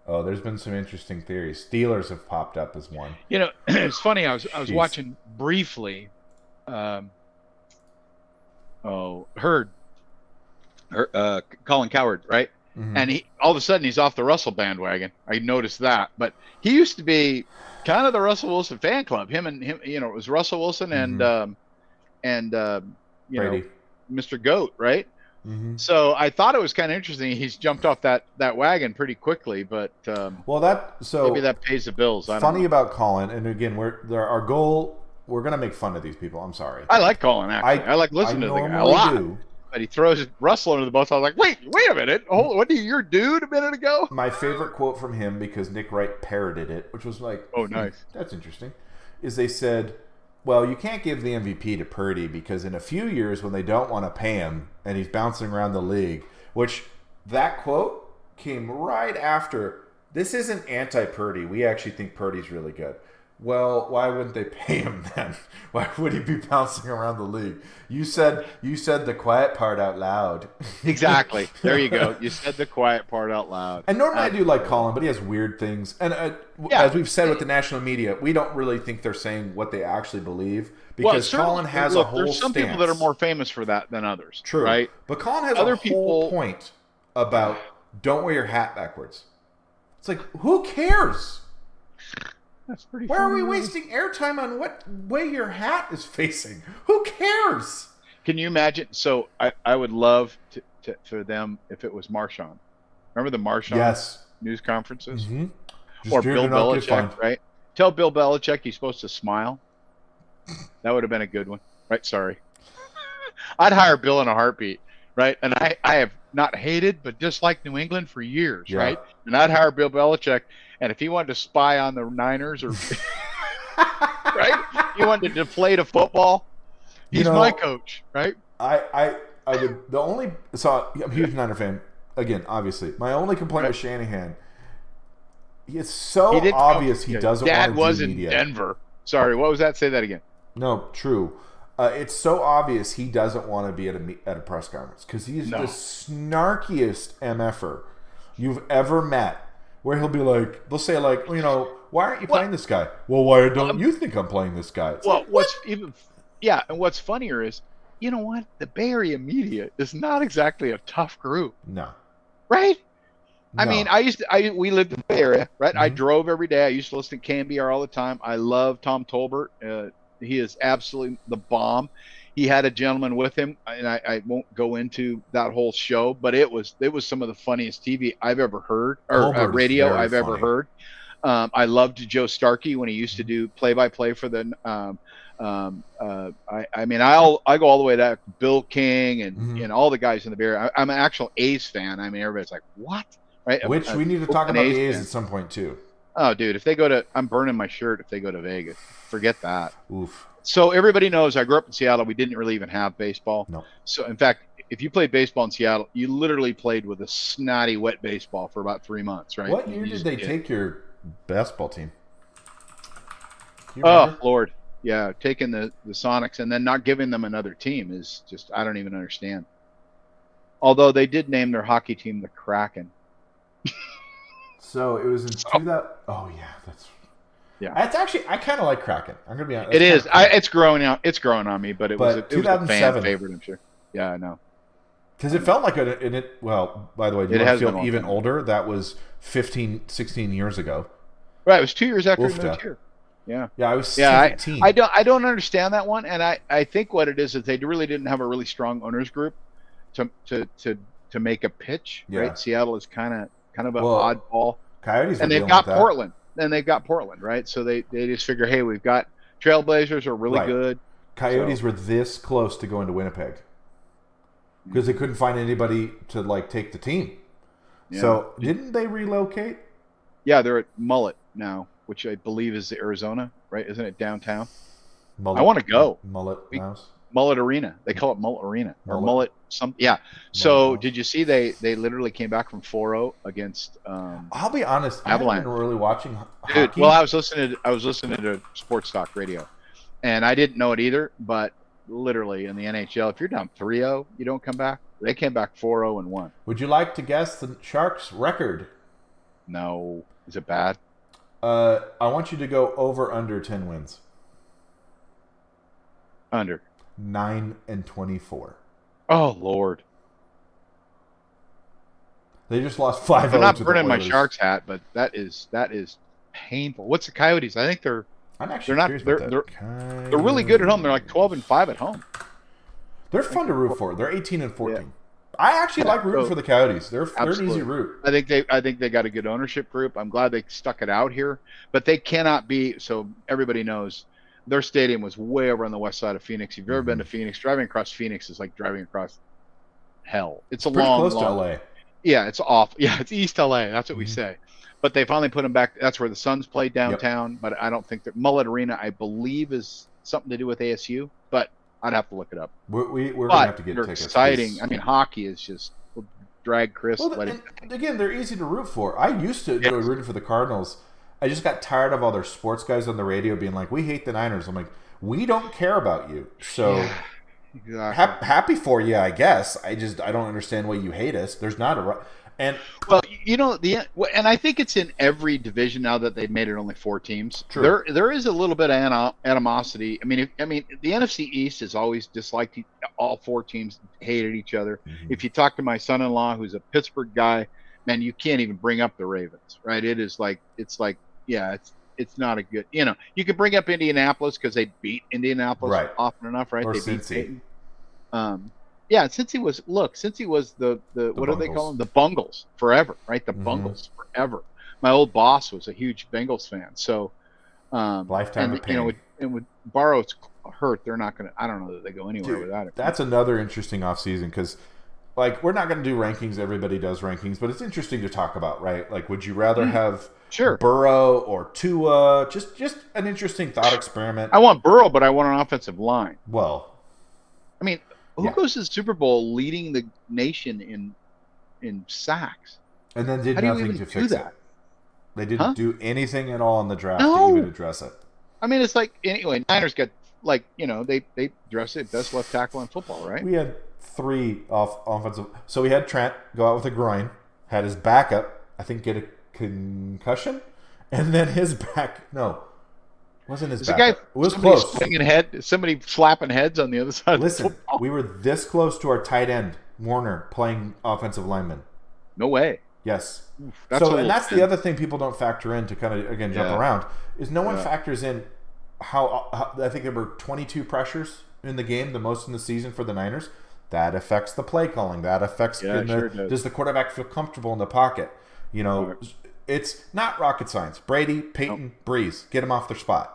Oh, there's been some interesting theories. Steelers have popped up as one. It's funny. I was watching briefly. Colin Cowherd, right? Mm-hmm. And all of a sudden he's off the Russell bandwagon. I noticed that, but he used to be kind of the Russell Wilson fan club. Him, it was Russell Wilson and Mr. Goat, right? Mm-hmm. So I thought it was kind of interesting. He's jumped off that wagon pretty quickly, but maybe that pays the bills. Funny about Colin, and again, our goal. We're gonna make fun of these people. I'm sorry. I like Colin. Actually, I like listening to the guy a lot. But he throws Russell under the bus. I was like, wait a minute. What did your dude a minute ago? My favorite quote from him, because Nick Wright parroted it, which was like, oh, nice. That's interesting, is they said, well, you can't give the MVP to Purdy because in a few years when they don't want to pay him and he's bouncing around the league, which that quote came right after this isn't anti-Purdy. We actually think Purdy's really good. Well, why wouldn't they pay him then? Why would he be bouncing around the league? You said the quiet part out loud. Exactly. There you go. You said the quiet part out loud. And normally I do like Colin, but he has weird things. And as we've said with the national media, we don't really think they're saying what they actually believe because Colin has a whole there's some stance. people that are more famous for that than others. True. Right? But Colin has a whole point about don't wear your hat backwards. It's like, who cares? That's pretty Why are we wasting airtime on what way your hat is facing? Who cares? Can you imagine? So I would love for them if it was Marshawn. Remember the Marshawn news conferences? Mm-hmm. Or Bill Belichick, right? Tell Bill Belichick he's supposed to smile. That would have been a good one. Right? Sorry. I'd hire Bill in a heartbeat, right? And I have not hated, but disliked New England for years, right? And I'd hire Bill Belichick. And if he wanted to spy on the Niners or right, he wanted to deflate a football, he's my coach, right? I would I'm a huge Niner fan. Again, obviously. My only complaint with Shanahan, it's so obvious he doesn't want to do media. Dad was in Denver. Sorry, what was that? Say that again. No, true. It's so obvious he doesn't want to be at a press conference because he's the snarkiest MFer you've ever met. Where he'll be like, they'll say like, why aren't you playing this guy? Well, why don't you think I'm playing this guy? It's and what's funnier is, you know what? The Bay Area media is not exactly a tough group. No. Right? No. I mean, we lived in the Bay Area, right? Mm-hmm. I drove every day. I used to listen to KMBR all the time. I love Tom Tolbert. He is absolutely the bomb. He had a gentleman with him, and I won't go into that whole show, but it was some of the funniest TV I've ever heard, or radio I've ever heard. I loved Joe Starkey when he used to do play-by-play for the. I go all the way to Bill King and all the guys in the Bay Area. I'm an actual A's fan. I mean, everybody's like, what? Right? Which we need to talk about the A's at some point too. Oh, dude, if they go to, I'm burning my shirt if they go to Vegas. Forget that. Oof. So everybody knows I grew up in Seattle. We didn't really even have baseball. No. So in fact, if you played baseball in Seattle, you literally played with a snotty wet baseball for about 3 months, right? What year did they take your basketball team? Oh, Lord. Yeah, taking the Sonics and then not giving them another team is just, I don't even understand. Although they did name their hockey team the Kraken. So it was in 2000. Oh, yeah, that's. Yeah, that's actually, I kind of like Kraken. I'm gonna be honest. It is. It's growing out. It's growing on me, but it was a fan favorite. I'm sure. Yeah, I know. Because it felt like well, by the way, you feel even older. That was 15, 16 years ago. Right. It was 2 years after we moved here. Yeah. Yeah, I was 17. I don't understand that one, and I think what it is they really didn't have a really strong owners group to make a pitch. Yeah. Right. Seattle is kind of an oddball. Coyotes, and they've got Portland. And they've got Portland, right? So they just figure, hey, we've got Trailblazers are really good. Coyotes were this close to going to Winnipeg because they couldn't find anybody to take the team. Yeah. So didn't they relocate? Yeah, they're at Mullet now, which I believe is Arizona, right? Isn't it downtown? Mullet, I want to go. Mullet Arena. They call it Mullet Arena or Mullet something. Yeah. So Mullet. Did you see they literally came back from 4-0 against I'll be honest, Avalanche. I haven't been really watching Dude, hockey. well, I was listening to sports talk radio. And I didn't know it either, but literally in the NHL, if you're down 3-0, you don't come back. They came back 4-0 and 1. Would you like to guess the Sharks' record? No. Is it bad? I want you to go over under 10 wins. Under. 9-24. Oh, Lord. They just lost 5-0. I'm not burning my Sharks hat, but that is painful. What's the Coyotes? I think they're really good at home. They're like 12-5 at home. They're fun to root for. They're 18-14. Yeah. I actually like rooting for the Coyotes. They're an easy root. I think they got a good ownership group. I'm glad they stuck it out here, but they cannot be. So everybody knows their stadium was way over on the west side of Phoenix. If you've ever been to Phoenix, driving across Phoenix is like driving across hell. It's pretty close to LA. Yeah, it's awful. Yeah, it's East LA. That's what we say. But they finally put them back. That's where the Suns play downtown. Yep. But I don't think that Mullet Arena, I believe, is something to do with ASU. But I'd have to look it up. We're going to have to get tickets. Exciting. I mean, hockey is just drag Chris. Well, and again, they're easy to root for. I used to enjoy rooting for the Cardinals. I just got tired of all their sports guys on the radio being like, "We hate the Niners." I'm like, "We don't care about you." So exactly. happy for you, I guess. I don't understand why you hate us. There's not a and well, and I think it's in every division now that they've made it only 4 teams. True. There is a little bit of animosity. I mean, the NFC East has always disliked all 4 teams, hated each other. Mm-hmm. If you talk to my son-in-law, who's a Pittsburgh guy, man, you can't even bring up the Ravens, right? It's not a good. You can bring up Indianapolis because they beat Indianapolis often enough, right? Or They Cincy. beat Yeah, since he was the what do they call them? The Bungles forever, right? The Bungles forever. My old boss was a huge Bengals fan, so lifetime of pain. And with Burrow's hurt, they're not going to. I don't know that they go anywhere without it. That's another interesting offseason because, like, we're not going to do rankings. Everybody does rankings, but it's interesting to talk about, right? Like, would you rather have Burrow or Tua? Just an interesting thought experiment. I want Burrow, but I want an offensive line. Well, I mean. Who goes to the Super Bowl leading the nation in sacks? And then did nothing to fix it. They didn't do anything at all in the draft to even address it. I mean, it's like, anyway, Niners got, they dress it best left tackle in football, right? We had 3 offensive. So we had Trent go out with a groin, had his backup, I think, get a concussion, and then his wasn't his backup. It was close. Somebody slapping heads on the other side. Listen, we were this close to our tight end, Warner, playing offensive lineman. No way. Yes. That's the other thing people don't factor in to kind of, again, jump around, is no one factors in how I think there were 22 pressures in the game, the most in the season for the Niners. That affects the play calling. That affects does the quarterback feel comfortable in the pocket? It's not rocket science. Brady, Peyton, Breeze, get them off their spot.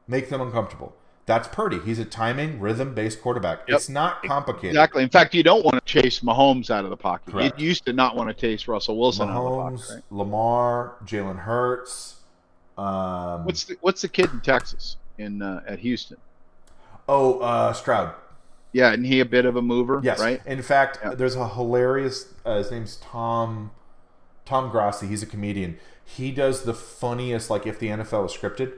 Make them uncomfortable. That's Purdy. He's a timing, rhythm-based quarterback. Yep. It's not complicated. Exactly. In fact, you don't want to chase Mahomes out of the pocket. Correct. You used to not want to chase Russell Wilson out of the pocket. Right? Lamar, Jalen Hurts. What's the kid in Texas at Houston? Stroud. Yeah, isn't he a bit of a mover? Yes. Right. In fact, there's a hilarious. His name's Tom Grassi. He's a comedian. He does the funniest, like, if the NFL was scripted.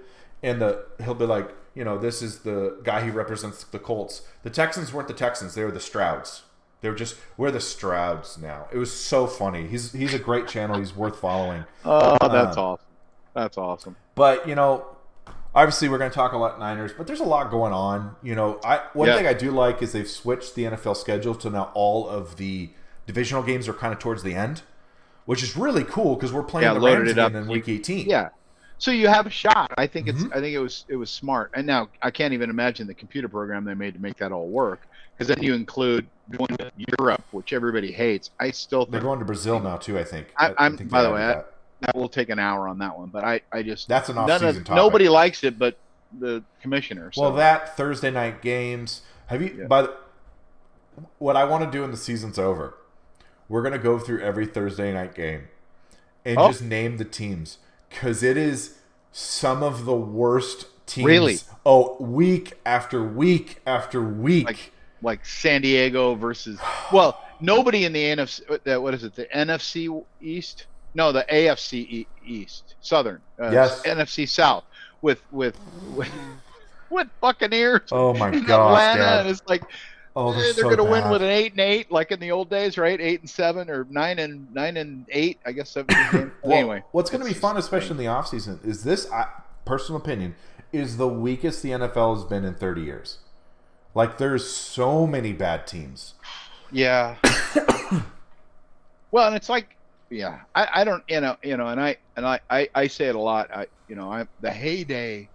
And he'll be like, this is the guy who represents the Colts. The Texans weren't the Texans; they were the Strouds. They were we're the Strouds now. It was so funny. He's a great channel. He's worth following. Oh, that's awesome. That's awesome. But obviously we're going to talk a lot Niners, but there's a lot going on. One thing I do like is they've switched the NFL schedule to now all of the divisional games are kind of towards the end, which is really cool because we're playing the Rams again in Week 18. Yeah. So you have a shot. I think it was smart. And now I can't even imagine the computer program they made to make that all work. Because then you include going to Europe, which everybody hates. I still think they're going to Brazil now too. I think. By the way, that will take an hour on that one. But I just that's an off-season topic. Nobody likes it, but the commissioner. So. Well, that Thursday night games. Have you? Yeah. What I want to do when the season's over, we're going to go through every Thursday night game and just name the teams. Because it is some of the worst teams. Really? Oh, week after week after week. Like San Diego versus. Well, nobody in the NFC. What is it? The NFC East? No, the AFC East, Southern. Yes. NFC South with Buccaneers. Oh my gosh, Atlanta, Dad. and it's like. They're so going to bad. win with an 8-8, like in the old days, right? 8-7 or 9-8. I guess 7. Anyway, what's going to be fun, especially in the offseason, is this personal opinion is the weakest the NFL has been in 30 years. Like, there's so many bad teams. Yeah. Well, and it's like, I don't, and I say it a lot. The heyday,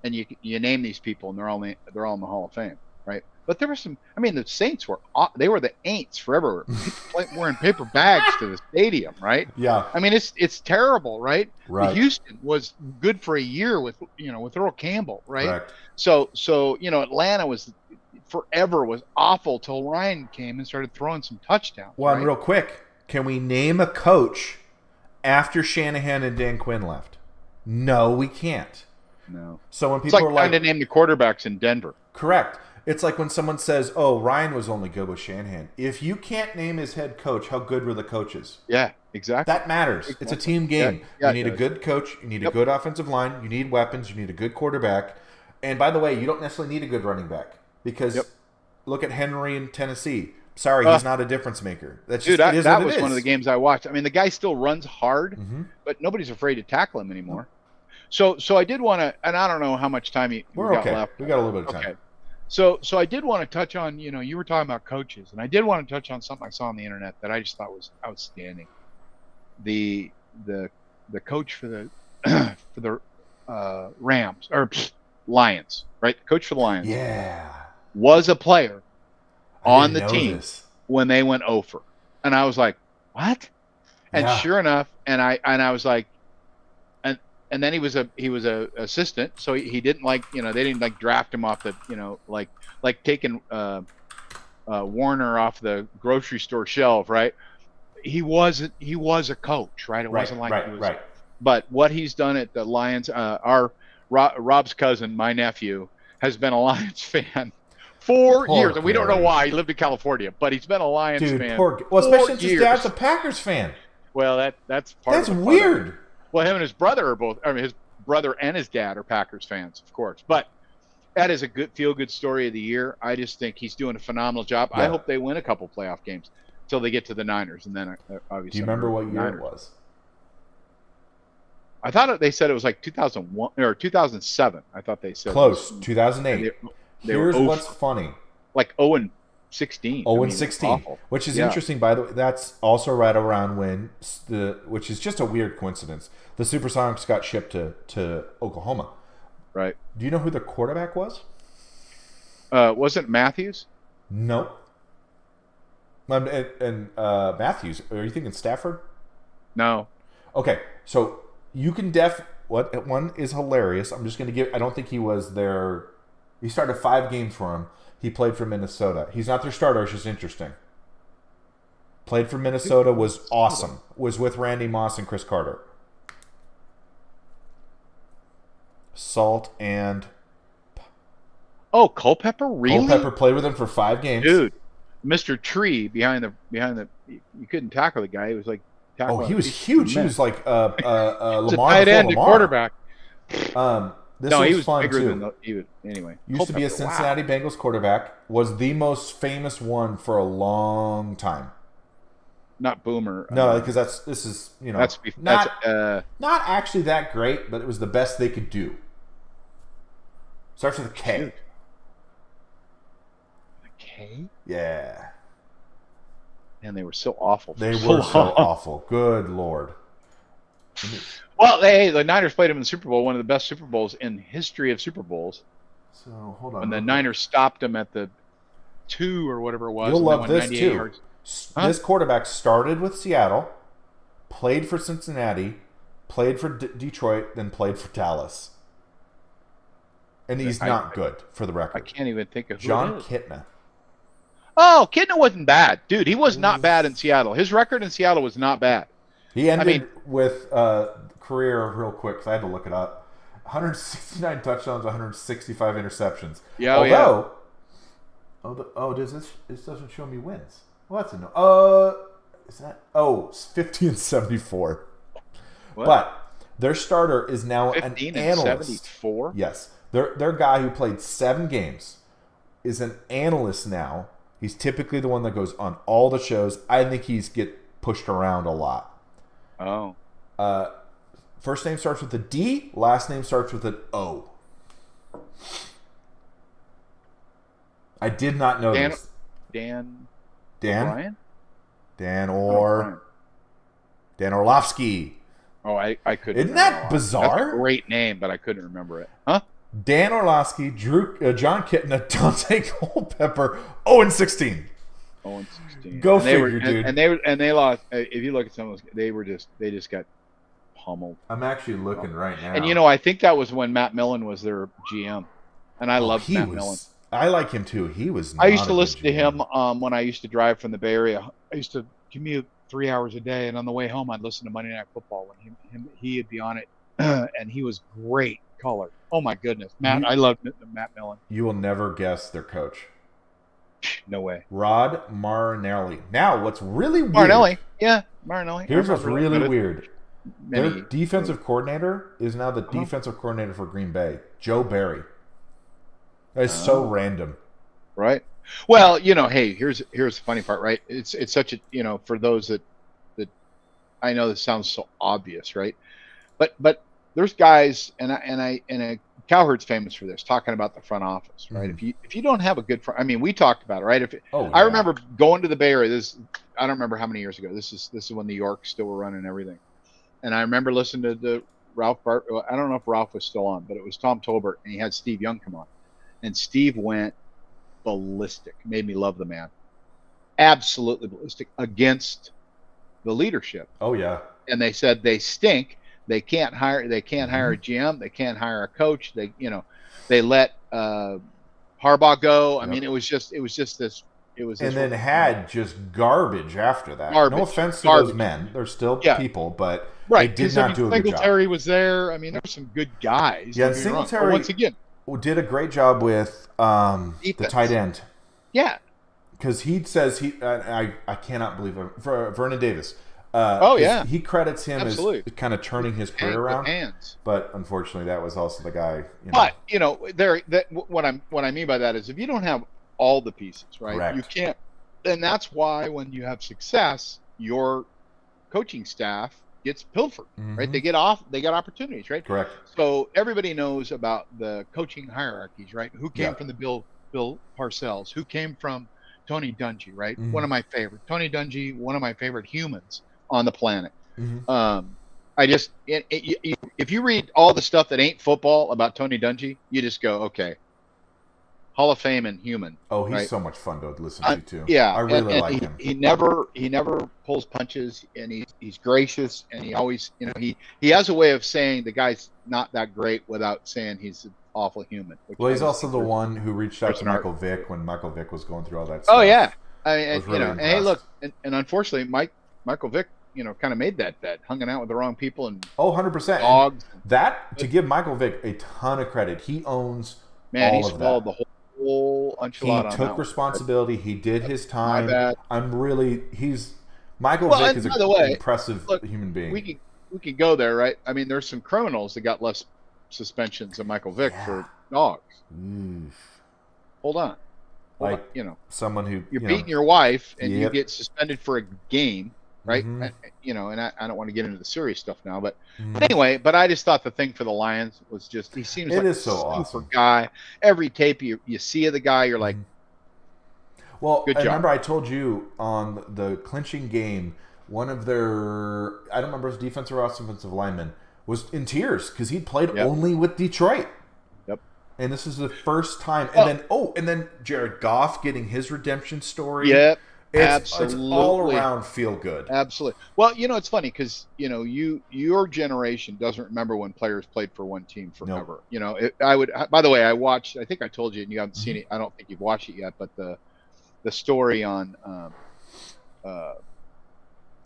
and you name these people, and they're all in the Hall of Fame, right? But there were some. I mean, the Saints were the Aints forever. People wearing paper bags to the stadium, right? Yeah. I mean, it's terrible, right? Right. Houston was good for a year with Earl Campbell, right? Correct. So Atlanta was awful till Ryan came and started throwing some touchdowns. Well, right? and real quick, can we name a coach after Shanahan and Dan Quinn left? No, we can't. No. So when people are like trying to name the quarterbacks in Denver. Correct. It's like when someone says, "Oh, Ryan was only good with Shanahan." If you can't name his head coach, how good were the coaches? Yeah, exactly. That matters. It's a Exactly. team Yeah, game. yeah, You it need a does. good coach. You need a Yep. good offensive line. You need weapons. You need a good quarterback. And by the way, you don't necessarily need a good running back Yep. because look at Henry in Tennessee. Sorry, Uh, he's not a difference maker. That's Dude, just it is what that it was one of the is. games I watched. I mean, the guy still runs hard, Mm-hmm. but nobody's afraid to tackle him anymore. So I did want to, and I don't know how much time we We're got okay. left. We got a little bit of time. Okay. So I did want to touch on, you were talking about coaches, and I did want to touch on something I saw on the internet that I just thought was outstanding. The coach for the for the Rams or Lions, right? The coach for the Lions Yeah. was a player I on didn't the know team this. when they went over, and I was like, what? And Yeah. sure enough, and I was like, and then he was a assistant, so he didn't they didn't like draft him off the like taking Warner off the grocery store shelf, right? He was a coach, right? It wasn't like he was. Right. But what he's done at the Lions, Rob's cousin, my nephew, has been a Lions fan for Poor years, and we don't know Gary. why. He lived in California, but he's been a Lions Dude, fan. well, especially since years. his dad's a Packers fan. Well, that's part That's of the weird. Well, him and his brother are both. I mean, his brother and his dad are Packers fans, of course. But that is a good feel-good story of the year. I just think he's doing a phenomenal job. Yeah. I hope they win a couple playoff games until they get to the Niners, and then obviously. Do you remember what year it was? I thought they said it was like 2001 or 2007. I thought they said Close. 2008. They Here's were what's funny. like 0-16. 0-16, which is interesting, by the way. That's also right around when which is just a weird coincidence. The Supersonics got shipped to Oklahoma. Right. Do you know who the quarterback was? Wasn't Matthews? No. And Matthews. Are you thinking Stafford? No. Okay, so you can what one is hilarious. I'm just going to give. I don't think he was there. He started 5 games for him. He played for Minnesota. He's not their starter. It's just interesting. Played for Minnesota. Was awesome. Was with Randy Moss and Chris Carter. Salt and Culpepper, really? Culpepper played with him for 5 games. Dude, Mr. Tree behind the you couldn't tackle the guy. He was like tackling. Oh, he was huge. He was like Lamar tight end Lamar. quarterback. This No, he was was fun bigger too. than he was anyway. Used to be a Culpepper, Cincinnati Bengals quarterback. Was the most famous one for a long time. Not Boomer. No, because this is not actually that great, but it was the best they could do. Starts with a K. Shoot. K? Yeah. And they were so awful. They were so awful. Good Lord. Well, the Niners played them in the Super Bowl, one of the best Super Bowls in history of Super Bowls. So hold on. When the Niners stopped them at the 2 or whatever it was. You'll love this too. Yards. This quarterback started with Seattle, played for Cincinnati, played for Detroit, then played for Dallas. And he's not good, for the record. I can't even think of who John it is. Kitna. Oh, Kitna wasn't bad. Dude, he was not bad in Seattle. His record in Seattle was not bad. He ended with career real quick, because I had to look it up. 169 touchdowns, 165 interceptions. Yeah, this doesn't show me wins. Well, that's a no. Is that? 50-74. What? But their starter is now an 15 and analyst. 74? Yes. Their guy who played 7 games is an analyst now. He's typically the one that goes on all the shows. I think he's get pushed around a lot. Oh. First name starts with a D. Last name starts with an O. I did not know this. Dan? Dan O'Brien? Dan Orlovsky. Oh, I couldn't. Isn't that bizarre? That's a great name, but I couldn't remember it. Huh? Dan Orlovsky, John Kitna, Dante Culpepper, 0-16. 0-16. Go figure, dude. And they lost. If you look at some of those, they just got pummeled. I'm actually looking right now. And I think that was when Matt Millen was their GM, and I loved Matt Millen. I like him too. He was. I used to listen to him when I used to drive from the Bay Area. I used to commute 3 hours a day, and on the way home, I'd listen to Monday Night Football when he'd be on it, and he was great color. Oh my goodness, Matt! I love Matt Millen. You will never guess their coach. No way. Rod Marinelli. Now, what's really weird? Marinelli. Yeah, Marinelli. Here's what's really weird. Their Many, defensive coordinator is now the defensive coordinator for Green Bay, Joe Barry. That's so random. Right. Well, hey, here's the funny part, right? It's such a, for those that I know this sounds so obvious, right? But there's guys, and Cowherd's famous for this, talking about the front office, right? If you don't have a good front, I mean, we talked about it, right? I remember going to the Bay Area. I don't remember how many years ago. This is when New York still were running everything, and I remember listening to Ralph Bart. I don't know if Ralph was still on, but it was Tom Tolbert, and he had Steve Young come on, and Steve went ballistic. Made me love the man, absolutely ballistic against the leadership. Oh yeah. And they said they stink. They can't hire a GM. They can't hire a coach. They let Harbaugh go. I mean, it was just this. And then had just garbage after that. Garbage, no offense to those men; they're still people, but they did not do a good job. Singletary was there. I mean, there were some good guys. Yeah, Singletary once again did a great job with the tight end. Yeah, because he says I cannot believe it. Vernon Davis. He credits him as kind of turning his career around. But unfortunately, that was also the guy. But what I mean by that is if you don't have all the pieces, right? Correct. You can't, and that's why when you have success, your coaching staff gets pilfered, right? They get opportunities, right? Correct. So everybody knows about the coaching hierarchies, right? Who came from the Bill Parcells? Who came from Tony Dungy, right? One of my favorite. Tony Dungy, one of my favorite humans on the planet. If you read all the stuff that ain't football about Tony Dungy, you just go, okay, Hall of Fame and human. Oh, he's right? so much fun to listen to too. Yeah, I really like him. He never pulls punches, and he's gracious, and he always, he has a way of saying the guy's not that great without saying he's an awful human. Well, he's also the one who reached out to Michael Vick when Michael Vick was going through all that stuff. Oh yeah, and hey, look, and unfortunately, Michael Vick, kind of made that hanging out with the wrong people and 100%. Dogs. That to give Michael Vick a ton of credit, he owns all of that. The whole enchilada. He took responsibility. He did his time. My bad. Michael Vick is an impressive human being. We could go there, right? I mean, there's some criminals that got less suspensions than Michael Vick for dogs. Hold on. Someone who you're beating your wife and you get suspended for a game. Right. And I don't want to get into the serious stuff now, but anyway, but I just thought the thing for the Lions was just, he seems like a super awesome guy. Every tape you see of the guy, you're like, well, good job. Remember I told you on the clinching game, one of their, I don't remember his defensive or offensive lineman was in tears because he'd played only with Detroit. Yep. And this is the first time. And then Jared Goff getting his redemption story. Yep. It's all around feel good. Absolutely. Well, it's funny because your generation doesn't remember when players played for one team forever. Nope. By the way, I think I told you, and you haven't seen it. I don't think you've watched it yet, but the story on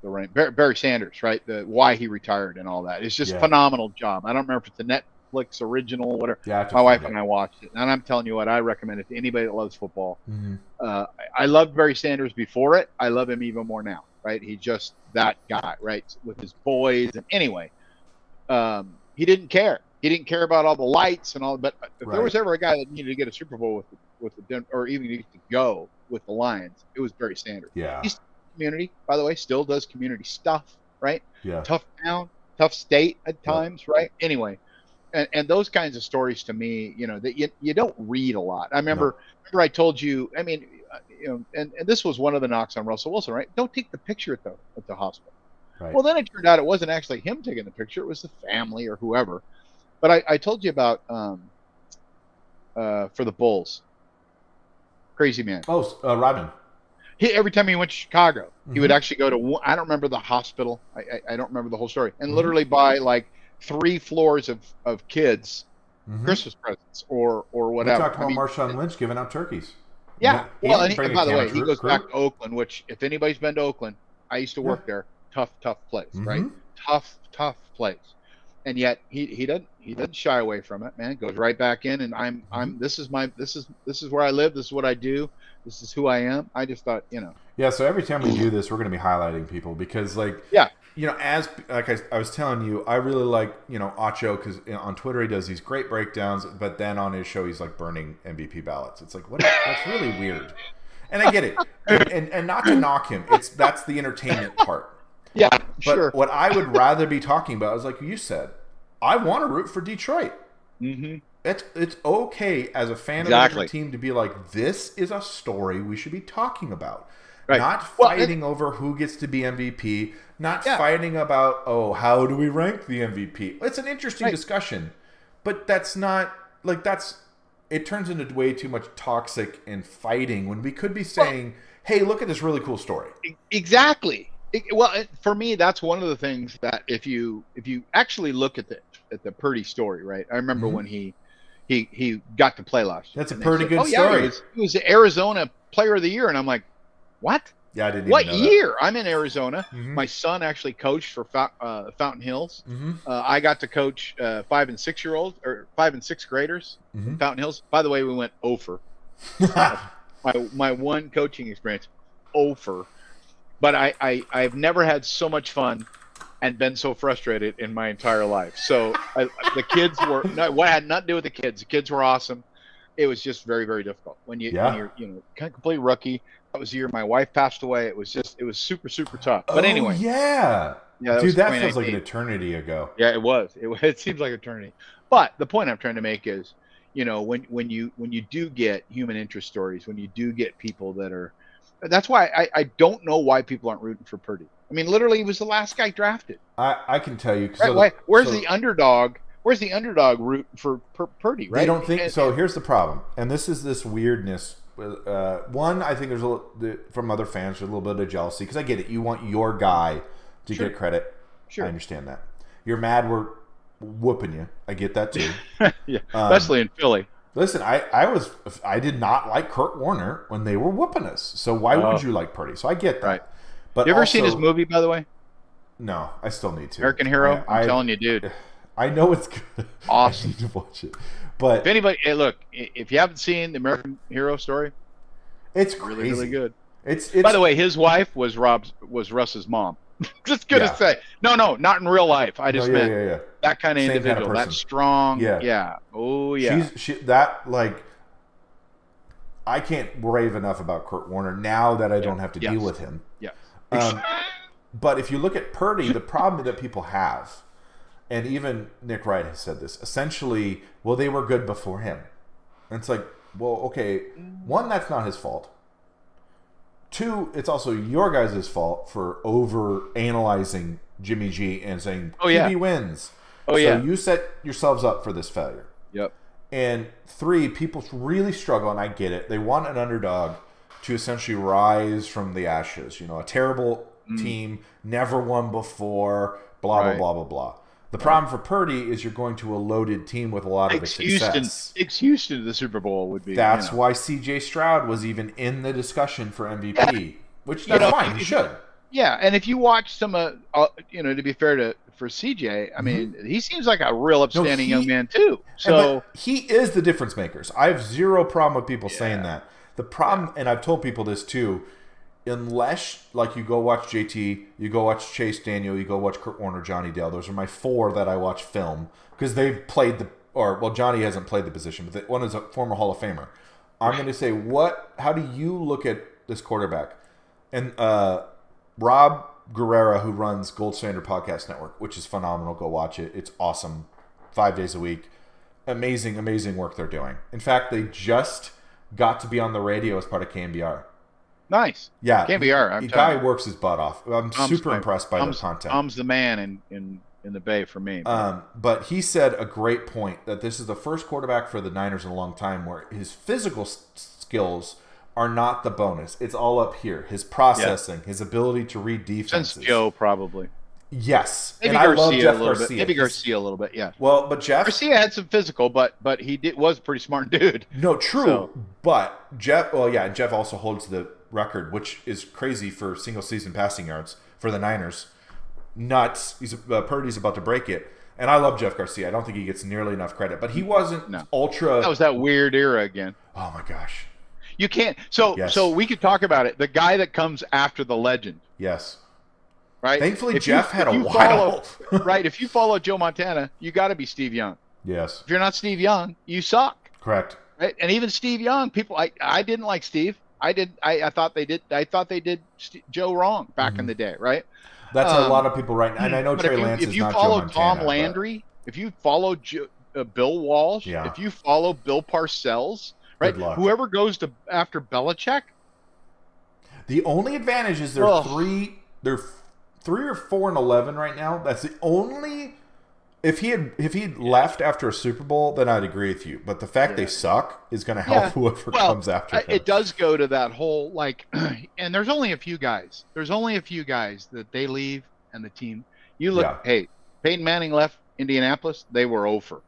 Barry Sanders, right? Why he retired and all that. It's just phenomenal job. I don't remember if it's a Netflix original or whatever. Yeah, my wife and I watched it, and I'm telling you what, I recommend it to anybody that loves football. I loved Barry Sanders before it. I love him even more now, right? He's just that guy, right? With his boys, and anyway, he didn't care. He didn't care about all the lights and all. But if there was ever a guy that needed to get a Super Bowl with the or even needed to go with the Lions, it was Barry Sanders. Yeah. He's community, by the way, still does community stuff, right? Yeah. Tough town, tough state at times, right? Anyway. And those kinds of stories to me, that you don't read a lot. I remember I told you, I mean, and this was one of the knocks on Russell Wilson, right? Don't take the picture at the hospital. Right. Well, then it turned out it wasn't actually him taking the picture; it was the family or whoever. But I told you about for the Bulls, crazy man. Oh, Rodman. Every time he went to Chicago, he would actually go to. I don't remember the hospital. I don't remember the whole story, and literally buy like 3 floors of kids Christmas presents or whatever. We talked about Marshawn Lynch giving out turkees. Yeah. Well, and by the way, he goes back to Oakland, which if anybody's been to Oakland, I used to work there. Tough place, right? Tough place. and yet he doesn't shy away from it, man. Goes right back in, and Mhm. this is where I live. This is what I do. This is who I am. I just thought, Yeah, so every time we do this, we're going to be highlighting people because, like, yeah, as like I was telling you, I really like Acho because on Twitter he does these great breakdowns, but then on his show he's like burning MVP ballots. It's like that's really weird, and I get it, and not to knock him, that's the entertainment part. yeah, But sure. what I would rather be talking about is like you said, I want to root for Detroit. Hmm. It's okay as a fan of a different Exactly. team to be like, this is a story we should be talking about. Right. Not Well, fighting over who gets to be MVP, not yeah. fighting about, oh, how do we rank the MVP? It's an interesting Right. discussion, but that's not like it turns into way too much toxic and fighting when we could be Well, saying, hey, look at this really cool story. exactly. For me, that's one of the things that if you actually look at the Purdy story, right? I remember Mm-hmm. when he got to play last year, That's a and they pretty said, good "Oh yeah, story. he was the Arizona Player of the Year," and I'm like, "What? Yeah, I didn't even What know that. year? I'm in Arizona. Mm-hmm. My son actually coached for Fountain Hills. Mm-hmm. I got to coach 5 and 6 year olds or 5 and 6 graders in Mm-hmm. Fountain Hills. By the way, we went over my one coaching experience, over. But I've never had so much fun and been so frustrated in my entire life. So the kids were what had nothing to do with the kids. The kids were awesome. It was just very, very difficult when Yeah. you're kind of complete rookie. That was the year my wife passed away. It was super, super tough. But Oh anyway, yeah, yeah, dude, that feels like an 2019. eternity ago. Yeah, it was. It seems like eternity. But the point I'm trying to make is, when you do get human interest stories, when you do get people that are, that's why I don't know why people aren't rooting for Purdy. I mean, literally, he was the last guy drafted. I can tell you. Right? Why? Where's the underdog? Where's the underdog root for Purdy? Right? They don't think And- so. Here's the problem, and this is this weirdness. One, I think there's from other fans, there's a little bit of jealousy because I get it. You want your guy to Sure. get credit. Sure. I understand that. You're mad we're whooping you. I get that too. Yeah, especially in Philly. Listen, I did not like Kurt Warner when they were whooping us. So why would you like Purdy? So I get that. Right. But You ever also, seen his movie, by the way? No, I still need to. American Hero? I'm telling you, dude. I know it's good. Awesome. I need to watch it. But If anybody, hey, look, if you haven't seen the American Hero story, it's crazy. really, really good. It's By the way, his wife was Russ's mom. Just gonna Yeah. say, no, not in real life. I just meant yeah. that kind of Same kind of individual, that person. strong. Yeah. Yeah. Oh yeah. That like I can't rave enough about Kurt Warner now that I don't have to Yes. deal with him. Yeah. But if you look at Purdy, the problem that people have, and even Nick Wright has said this, essentially, well, they were good before him. And it's like, well, okay, one, that's not his fault. Two, it's also your guys' fault for over analyzing Jimmy G and saying Oh, yeah. QB wins. Oh, so yeah. you set yourselves up for this failure. Yep. And three, people really struggle, and I get it. They want an underdog to essentially rise from the ashes. You know, a terrible team, never won before, blah, Right. blah, blah, blah, blah. The problem for Purdy is you're going to a loaded team with a lot of Takes success. Houston to the Super Bowl would be. That's why C.J. Stroud was even in the discussion for MVP, which You that's know, fine. He should. Yeah, and if you watch some, to be fair for CJ, I mean, he seems like a real upstanding young man too. So But he is the difference makers. I have zero problem with people saying that. The problem, and I've told people this too, unless like you go watch JT, you go watch Chase Daniel, you go watch Kurt Warner, Johnny Dale. Those are my four that I watch film because they've played Johnny hasn't played the position, but one is a former Hall of Famer. I'm going to say, how do you look at this quarterback? And Rob Guerrera, who runs Gold Standard Podcast Network, which is phenomenal. Go watch it. It's awesome. 5 days a week. Amazing, amazing work they're doing. In fact, they just got to be on the radio as part of KMBR. nice. Yeah. KMBR. The guy works his butt off. I'm super impressed by their Tom's content. the man in the Bay for me. But he said a great point that this is the first quarterback for the Niners in a long time where his physical skills are not the bonus. It's all up here. His processing, his ability to read defenses. Since Joe, probably. Yes. Maybe and Garcia I love Jeff a little Garcia. bit. Maybe Garcia a little bit, yeah. Well, but Jeff... Garcia had some physical, but he was a pretty smart dude. No, true. So- But Jeff... Well, yeah, Jeff also holds the record, which is crazy for single-season passing yards for the Niners. Nuts. Purdy's about to break it. And I love Jeff Garcia. I don't think he gets nearly enough credit, but he wasn't ultra. That was that weird era again. Oh my gosh. You can't. So we could talk about it. The guy that comes after the legend. Yes. Right. Thankfully, Jeff had a while. Right. If you follow Joe Montana, you got to be Steve Young. Yes. If you're not Steve Young, you suck. Correct. Right. And even Steve Young, people, I didn't like Steve. I thought they did Joe wrong back in the day. Right. That's a lot of people right now. And I know Trey Lance is not Joe Montana. If you follow Tom Landry, if you follow Bill Walsh, if you follow Bill Parcells, right? Whoever goes after Belichick. The only advantage is they're 3 or 4-11 right now. That's the only. If he had left after a Super Bowl, then I'd agree with you. But the fact they suck is going to help whoever comes after him. It does go to that whole and there's only a few guys. There's only a few guys that they leave and the team. You look, hey, Peyton Manning left Indianapolis. They were over.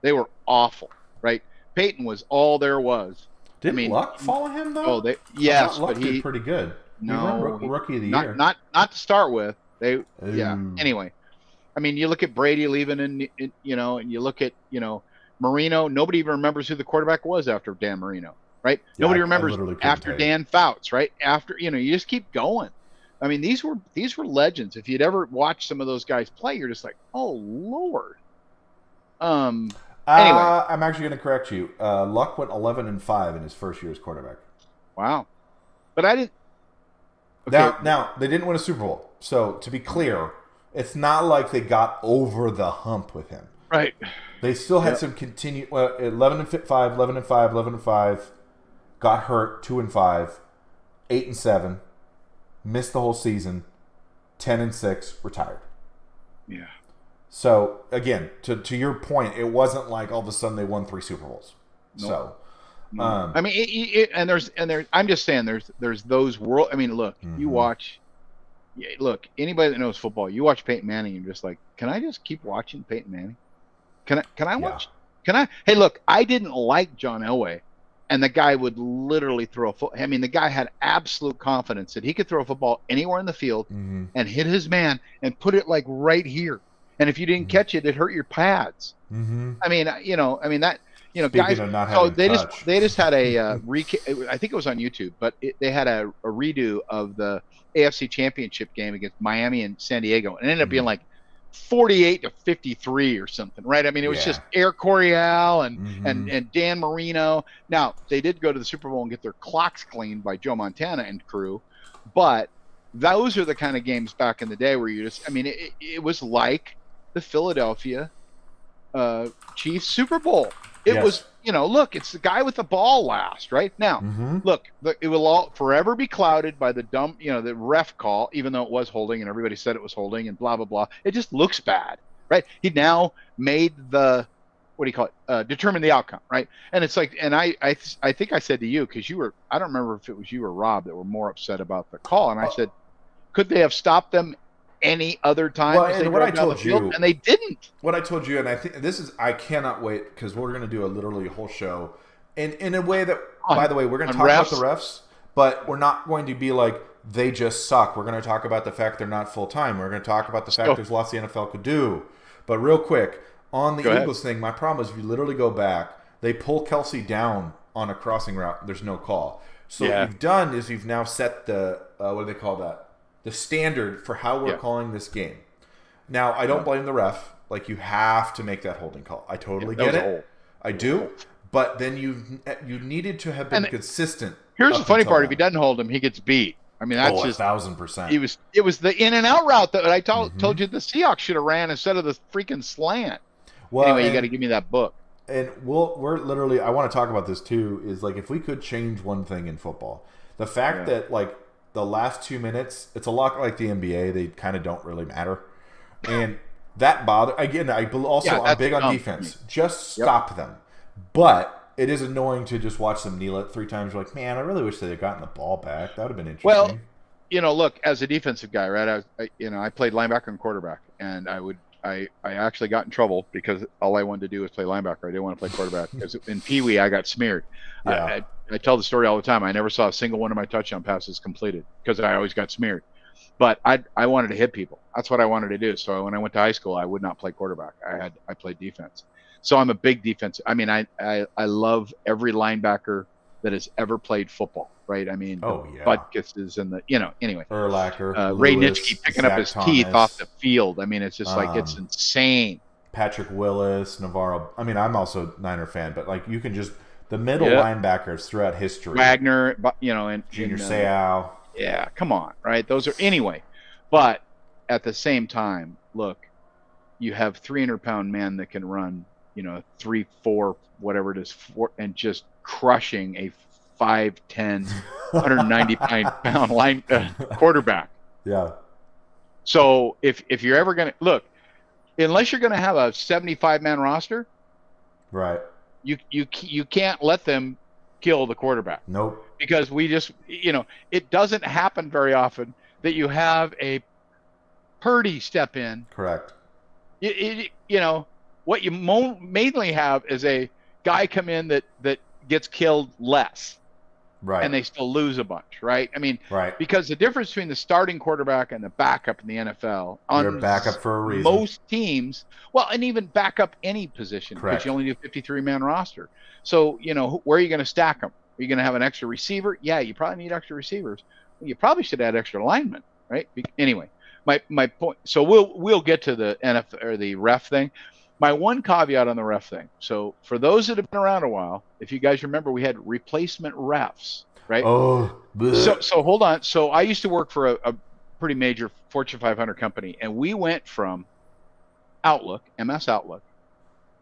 They were awful, right? Peyton was all there was. Didn't Luck follow him though? Yes, Luck but did pretty good. No, rookie of the year. Not to start with. Anyway. I mean, you look at Brady leaving, and you look at Marino. Nobody even remembers who the quarterback was after Dan Marino, right? Nobody remembers after Dan Fouts, right? After you just keep going. I mean, these were legends. If you'd ever watched some of those guys play, you're just like, oh Lord. Anyway, I'm actually going to correct you. Luck went 11-5 in his first year as quarterback. Wow, but I didn't. Okay. Now they didn't win a Super Bowl, so to be clear. It's not like they got over the hump with him. Right. They still had some continued 11-5, 11-5, 11-5, got hurt 2-5, 8-7, missed the whole season, 10-6, retired. Yeah. So again, to your point, it wasn't like all of a sudden they won 3 Super Bowls. Nope. So I mean, and there's I'm just saying there's those world. I mean, look, you watch. Yeah, look, anybody that knows football, you watch Peyton Manning, you're just like, can I just keep watching Peyton Manning? Can I watch? Can I? Hey, look, I didn't like John Elway, and the guy would literally throw a football. I mean, the guy had absolute confidence that he could throw a football anywhere in the field and hit his man and put it like right here. And if you didn't catch it, it hurt your pads. I mean, that. Guys. So they just had a I think it was on YouTube, but they had a redo of the AFC Championship game against Miami and San Diego, and it ended up being like 48-53 or something, right? I mean, it was just Air Coryell and Dan Marino. Now they did go to the Super Bowl and get their clocks cleaned by Joe Montana and crew, but those are the kind of games back in the day where it was like the Philadelphia Chiefs Super Bowl. It was, look, it's the guy with the ball last, right? Now, look, it will all forever be clouded by the the ref call, even though it was holding and everybody said it was holding and blah, blah, blah. It just looks bad, right? He now made determine the outcome, right? And it's like, and I think I said to you, because I don't remember if it was you or Rob that were more upset about the call. And I said, could they have stopped them any other time? Well, and what I told you, and they didn't. What I told you, and I think I cannot wait because we're going to do a whole show, and in a way that, by the way, we're going to talk about the refs, but we're not going to be like they just suck. We're going to talk about the fact they're not full time. We're going to talk about the fact there's lots the NFL could do. But real quick on the Eagles thing, my problem is if you literally go back, they pull Kelsey down on a crossing route. There's no call. So what you've done is you've now set the what do they call that? The standard for how we're calling this game. Now, I don't blame the ref. Like, you have to make that holding call. I totally get it. I do. But then you needed to have been consistent. Here's the funny part: if he doesn't hold him, he gets beat. I mean, that's just 1,000%. It was the in and out route that I told you the Seahawks should have ran instead of the freaking slant. Well, anyway, you got to give me that book. And we're literally. I want to talk about this too. Is like if we could change one thing in football, the fact that like. The last 2 minutes, it's a lot like the NBA. They kind of don't really matter. And that bother again. I'm big on defense. Just stop them. But it is annoying to just watch them kneel it 3 times. You're like, man, I really wish they had gotten the ball back. That would have been interesting. Well, look, as a defensive guy, right? I played linebacker and quarterback, and I actually got in trouble because all I wanted to do was play linebacker. I didn't want to play quarterback because in Pee Wee I got smeared. I tell the story all the time. I never saw a single one of my touchdown passes completed because I always got smeared. But I wanted to hit people. That's what I wanted to do. So when I went to high school, I would not play quarterback. I played defense. So I'm a big defense. I mean, I love every linebacker that has ever played football, right? I mean, butt kisses and anyway. Urlacher, Ray Lewis, Nitschke picking Zach up his Thomas, teeth off the field. I mean, it's just like, it's insane. Patrick Willis, Navarro. I mean, I'm also Niner fan, but like you can just the middle linebackers throughout history. Wagner, and Junior Seau. Yeah, come on, right? Those are anyway. But at the same time, look, you have 300-pound men that can run, 3, 4, whatever it is, and just crushing a 5'10", 190-pound line quarterback. Yeah. So if you're ever going to look, unless you're going to have a 75-man roster, right? You can't let them kill the quarterback. Nope. Because we just, it doesn't happen very often that you have a Purdy step in. Correct. What you mainly have is a guy come in that gets killed less. Right. And they still lose a bunch, right? I mean, right. Because the difference between the starting quarterback and the backup in the NFL, you're backup for a reason. Most teams, well, and even backup any position, because you only do a 53-man roster. So, where are you going to stack them? Are you going to have an extra receiver? Yeah, you probably need extra receivers. You probably should add extra linemen, right? Anyway, my point. So we'll get to the NFL or the ref thing. My one caveat on the ref thing. So for those that have been around a while, if you guys remember, we had replacement refs, right? Oh, so hold on. So I used to work for a pretty major Fortune 500 company, and we went from Outlook, MS Outlook,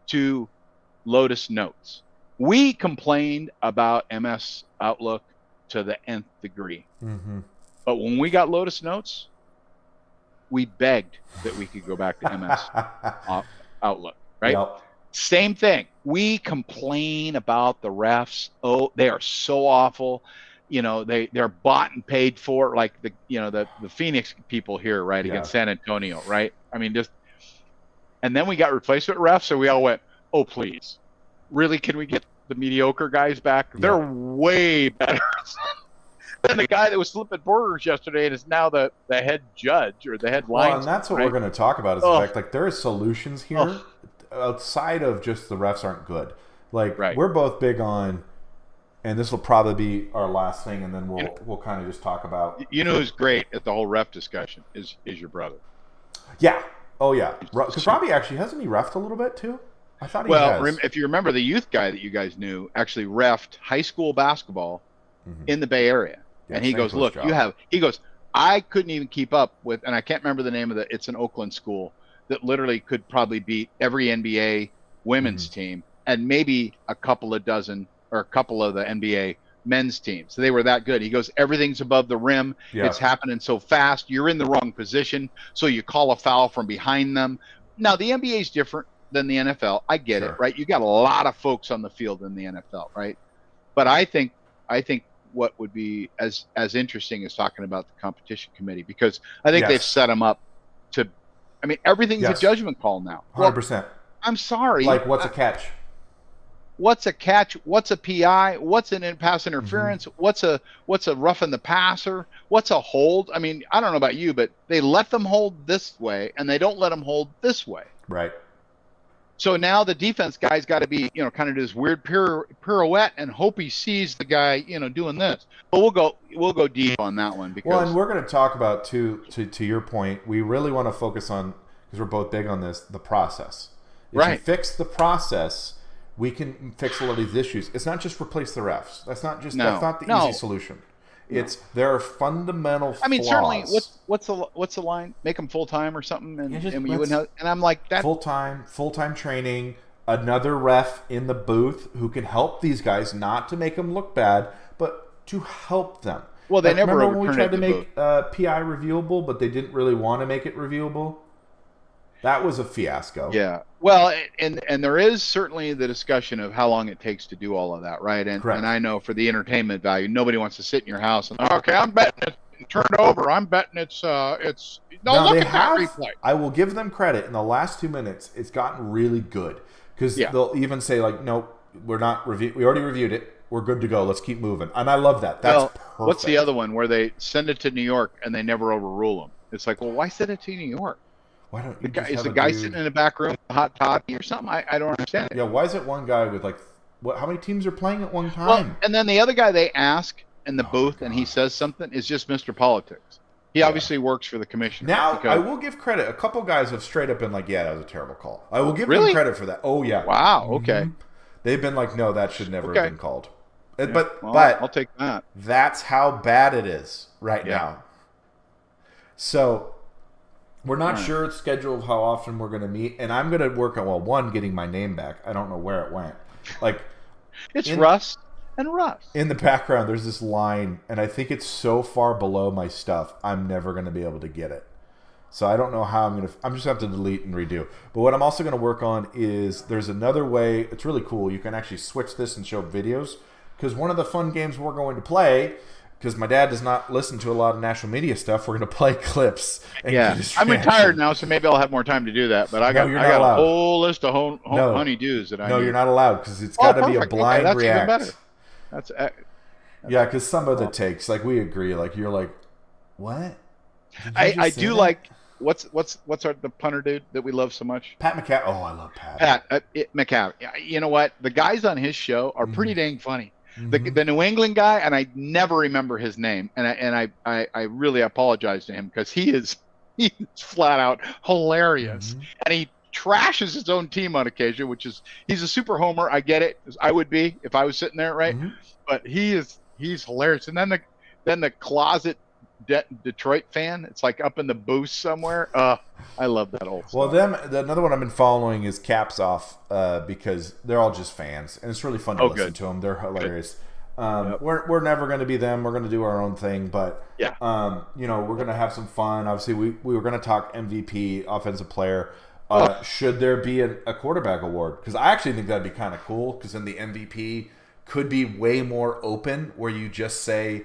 to Lotus Notes. We complained about MS Outlook to the nth degree. Mm-hmm. But when we got Lotus Notes, we begged that we could go back to MS Outlook, right? Yep. Same thing. We complain about the refs. Oh, they are so awful. They're bought and paid for, like the Phoenix people here, right, against San Antonio, right? I mean, and then we got replacement refs, so we all went, oh, please. Really, can we get the mediocre guys back? Yeah. They're way better than the guy that was flipping burgers yesterday and is now the head judge or the head linesman. Well, and that's what we're going to talk about is the fact, like, there are solutions here outside of just the refs aren't good. Like, we're both big on, and this will probably be our last thing, and then we'll kind of just talk about. Who's great at the whole ref discussion is your brother. Yeah. Oh, yeah. Because Robbie actually, hasn't he refed a little bit, too? I thought he has. If you remember, the youth guy that you guys knew actually refed high school basketball in the Bay Area. Yeah, and he goes, look, I couldn't even keep up with, and I can't remember the name of it's an Oakland school that literally could probably beat every NBA women's team and maybe a couple of dozen or a couple of the NBA men's teams. So they were that good. He goes, everything's above the rim. Yeah. It's happening so fast. You're in the wrong position. So you call a foul from behind them. Now, the NBA is different than the NFL. I get it, right? You got a lot of folks on the field in the NFL, right? But I think what would be as interesting as talking about the competition committee, because I think they've set them up to, I mean, everything's a judgment call now. 100%. Well, I'm sorry. Like, what's a catch? What's a catch? What's a PI? What's an pass interference? What's a roughing the passer? What's a hold? I mean, I don't know about you, but they let them hold this way and they don't let them hold this way. Right. So now the defense guy's got to be, kind of do this weird pirouette and hope he sees the guy, doing this. But we'll go deep on that one because. Well, and we're going to talk about to your point. We really want to focus on, because we're both big on this, the process. If you fix the process, we can fix a lot of these issues. It's not just replace the refs. That's not the easy solution. There are fundamental flaws. I mean, certainly. What's the line? Make them full time or something, and you wouldn't have. And I'm like that. Full time training. Another ref in the booth who can help these guys, not to make them look bad, but to help them. Well, they never remember when we tried to make PI reviewable, but they didn't really want to make it reviewable. That was a fiasco. Yeah. Well, and there is certainly the discussion of how long it takes to do all of that, right? And I know for the entertainment value, nobody wants to sit in your house and okay, I'm betting it turned over. I'm betting it's look at that replay. I will give them credit. In the last 2 minutes, it's gotten really good because they'll even say like, nope, we're not we already reviewed it. We're good to go. Let's keep moving. And I love that. That's What's the other one where they send it to New York and they never overrule them? It's like, well, why send it to New York? Why don't The you guy, just is have the a guy dude... sitting in the back room with a hot toddy or something? I don't understand it. Yeah, why is it one guy with like... What? How many teams are playing at one time? Well, and then the other guy they ask in the Oh, booth my and he God. says something is just Mr. Politics. He obviously works for the commissioner. Now, because... I will give credit. A couple guys have straight up been like, yeah, that was a terrible call. I will give them Really? credit for that. Oh, yeah. Wow. Okay. They've been like, no, that should never have been called. Yeah, But I'll take that. That's how bad it is right Yeah. now. So we're not sure its schedule of how often we're going to meet. And I'm going to work on, well, one, getting my name back. I don't know where it went. Like, It's Russ and Russ. in the background, there's this line, and I think it's so far below my stuff, I'm never going to be able to get it. So I don't know how I'm just going to have to delete and redo. But what I'm also going to work on is there's another way. It's really cool. You can actually switch this and show videos. Because one of the fun games we're going to play, because my dad does not listen to a lot of national media stuff, we're going to play clips. And Yeah, I'm retired now, so maybe I'll have more time to do that. But I got a whole list of honeydews that I No, need. You're not allowed, because it's got to be a blind that's react. Even better. That's yeah, because some of the takes, like we agree, like you're like, what? I do that? Like what's the punter dude that we love so much? Pat McCaffrey. Oh, I love Pat. McCaffrey. You know what? The guys on his show are pretty dang funny. The New England guy, and I never remember his name, and I really apologize to him because he's flat out hilarious, and he trashes his own team on occasion, which is he's a super homer. I get it. I would be if I was sitting there, right? But he's hilarious. And then the closet Detroit fan, it's like up in the booth somewhere. I love that old stuff. Well, another one I've been following is Caps Off because they're all just fans, and it's really fun to listen to them. They're hilarious. We're never going to be them. We're going to do our own thing, but we're going to have some fun. Obviously, we were going to talk MVP, offensive player. Should there be a quarterback award? Because I actually think that'd be kind of cool. Because then the MVP could be way more open, where you just say,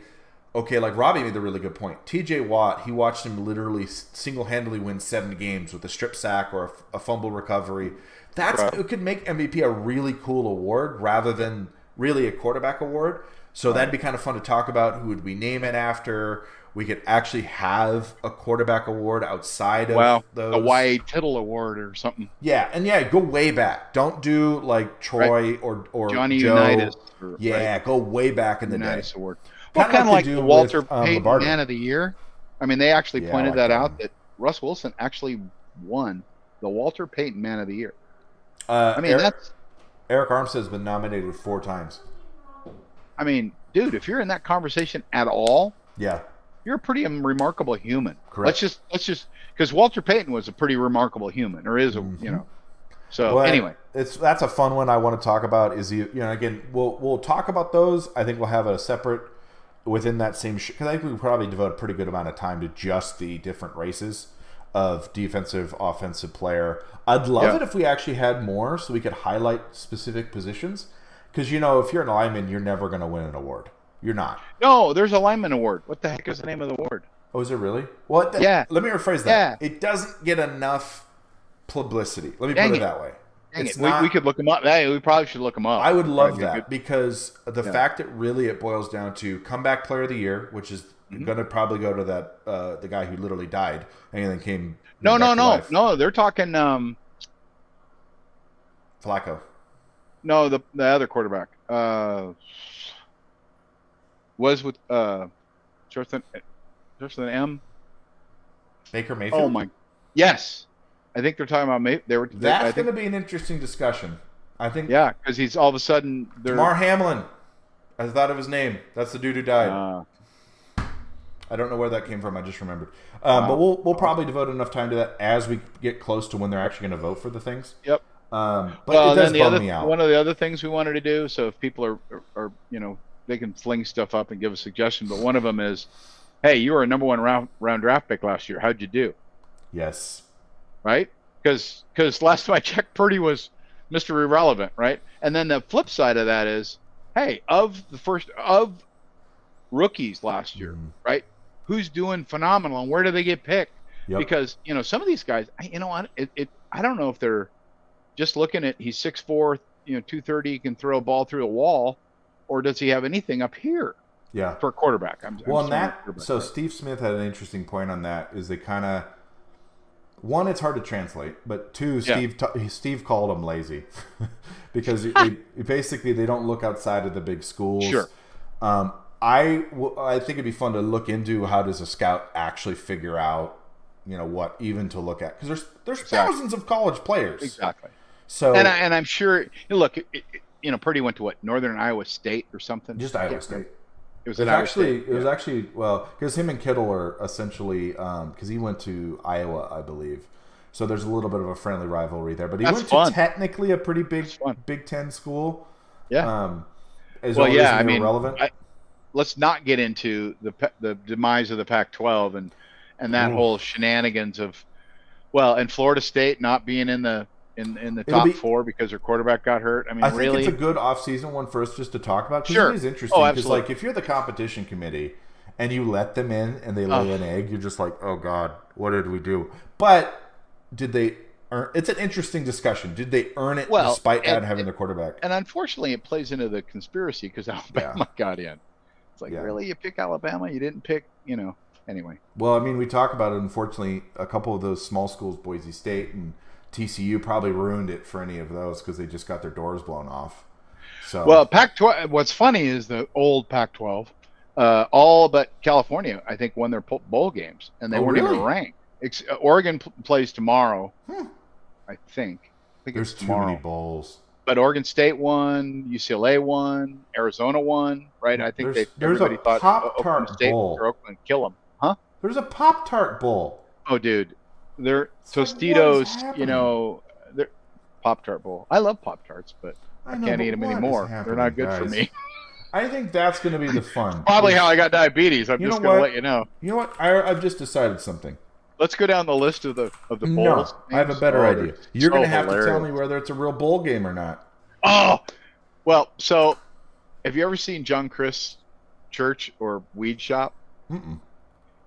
okay, like Robbie made the really good point. TJ Watt, he watched him literally single-handedly win 7 games with a strip sack or a fumble recovery. It could make MVP a really cool award rather than really a quarterback award. So that'd be kind of fun to talk about. Who would we name it after? We could actually have a quarterback award outside of those. A Y.A. Tittle award or something. Yeah, and go way back. Don't do like Troy or Johnny Joe. Unitas. Go way back in the Unitas day. Award. Well, kind of like the Walter Payton Lombardi. Man of the Year. I mean, they actually pointed that out that Russ Wilson actually won the Walter Payton Man of the Year. That's Eric Armstead's been nominated 4 times. I mean, dude, if you're in that conversation at all, you're a pretty remarkable human. Correct. Let's just because Walter Payton was a pretty remarkable human, or is So anyway, that's a fun one I want to talk about. Is again we'll talk about those. I think we'll have a separate within that same because I think we could probably devote a pretty good amount of time to just the different races of defensive, offensive player. I'd love it if we actually had more so we could highlight specific positions. Because if you're an lineman, you're never going to win an award. You're not. No, there's a lineman award. What the heck is the name of the award? Oh, is it really? Well, let me rephrase that. Yeah. It doesn't get enough publicity. Let me put it that way. We could look them up. We probably should look them up. I would love that because the fact that really it boils down to comeback player of the year, which is going to probably go to that the guy who literally died and then came. No. They're talking Flacco. No, the other quarterback was with starts with an M. Baker Mayfield. Oh my, yes. I think they're talking about That's going to be an interesting discussion. I think. Yeah, because he's all of a sudden. Damar Hamlin. I thought of his name. That's the dude who died. I don't know where that came from. I just remembered. But we'll probably devote enough time to that as we get close to when they're actually going to vote for the things. Yep. But it does bum me out. One of the other things we wanted to do. So if people are they can fling stuff up and give a suggestion. But one of them is, hey, you were a number 1 round draft pick last year. How'd you do? Yes. Right? Because last time I checked, Purdy was Mr. Irrelevant, right? And then the flip side of that is, hey, of rookies last year, right? Who's doing phenomenal and where do they get picked? Yep. Because some of these guys, I don't know if they're just looking at he's 6'4", 230, he can throw a ball through a wall, or does he have anything up here? Yeah. for a quarterback. Well, and so right? Steve Smith had an interesting point on that. Is they kind of one, it's hard to translate, but two, Yeah. Steve called them lazy because basically they don't look outside of the big schools. Sure. I think it'd be fun to look into how does a scout actually figure out, what even to look at, because there's thousands of college players. Exactly. So and I'm sure. Look, Purdy went to what, Northern Iowa State or something? Just Iowa State. It was actually because him and Kittle are essentially because he went to Iowa, I believe. So there's a little bit of a friendly rivalry there. But he went to technically a pretty big Big Ten school. Yeah. Relevant. Let's not get into the demise of the Pac-12 and that whole shenanigans of, and Florida State not being in the top four because their quarterback got hurt. I think it's a good off-season one for us just to talk about, because it is interesting. Because if you're the competition committee and you let them in and they lay an egg, you're just like, oh God, what did we do? But did they earn? It's an interesting discussion. Did they earn it despite not having their quarterback? And unfortunately, it plays into the conspiracy because Alabama got in. It's like, really, you pick Alabama? You didn't pick, Anyway. Well, we talk about it. Unfortunately, a couple of those small schools, Boise State and TCU, probably ruined it for any of those because they just got their doors blown off. So Pac-12. What's funny is the old Pac-12, all but California, I think, won their bowl games, and they weren't even ranked. Oregon plays tomorrow, I think. There's too many bowls. But Oregon State won, UCLA won, Arizona won, right? I think everybody thought Oklahoma State or Oakland kill them, huh? There's a Pop-Tart bowl. Oh, dude. They're Tostitos, they're Pop-Tart bowl. I love Pop-Tarts, but I can't eat them anymore. They're not good for me. I think that's going to be the fun. Probably how I got diabetes. I'm just going to let you know. You know what? I've just decided something. Let's go down the list of the bowls. No, I have a better idea. You're going to have to tell me whether it's a real bowl game or not. Oh, well, so have you ever seen John Chris Church or Weed Shop? Mm-mm.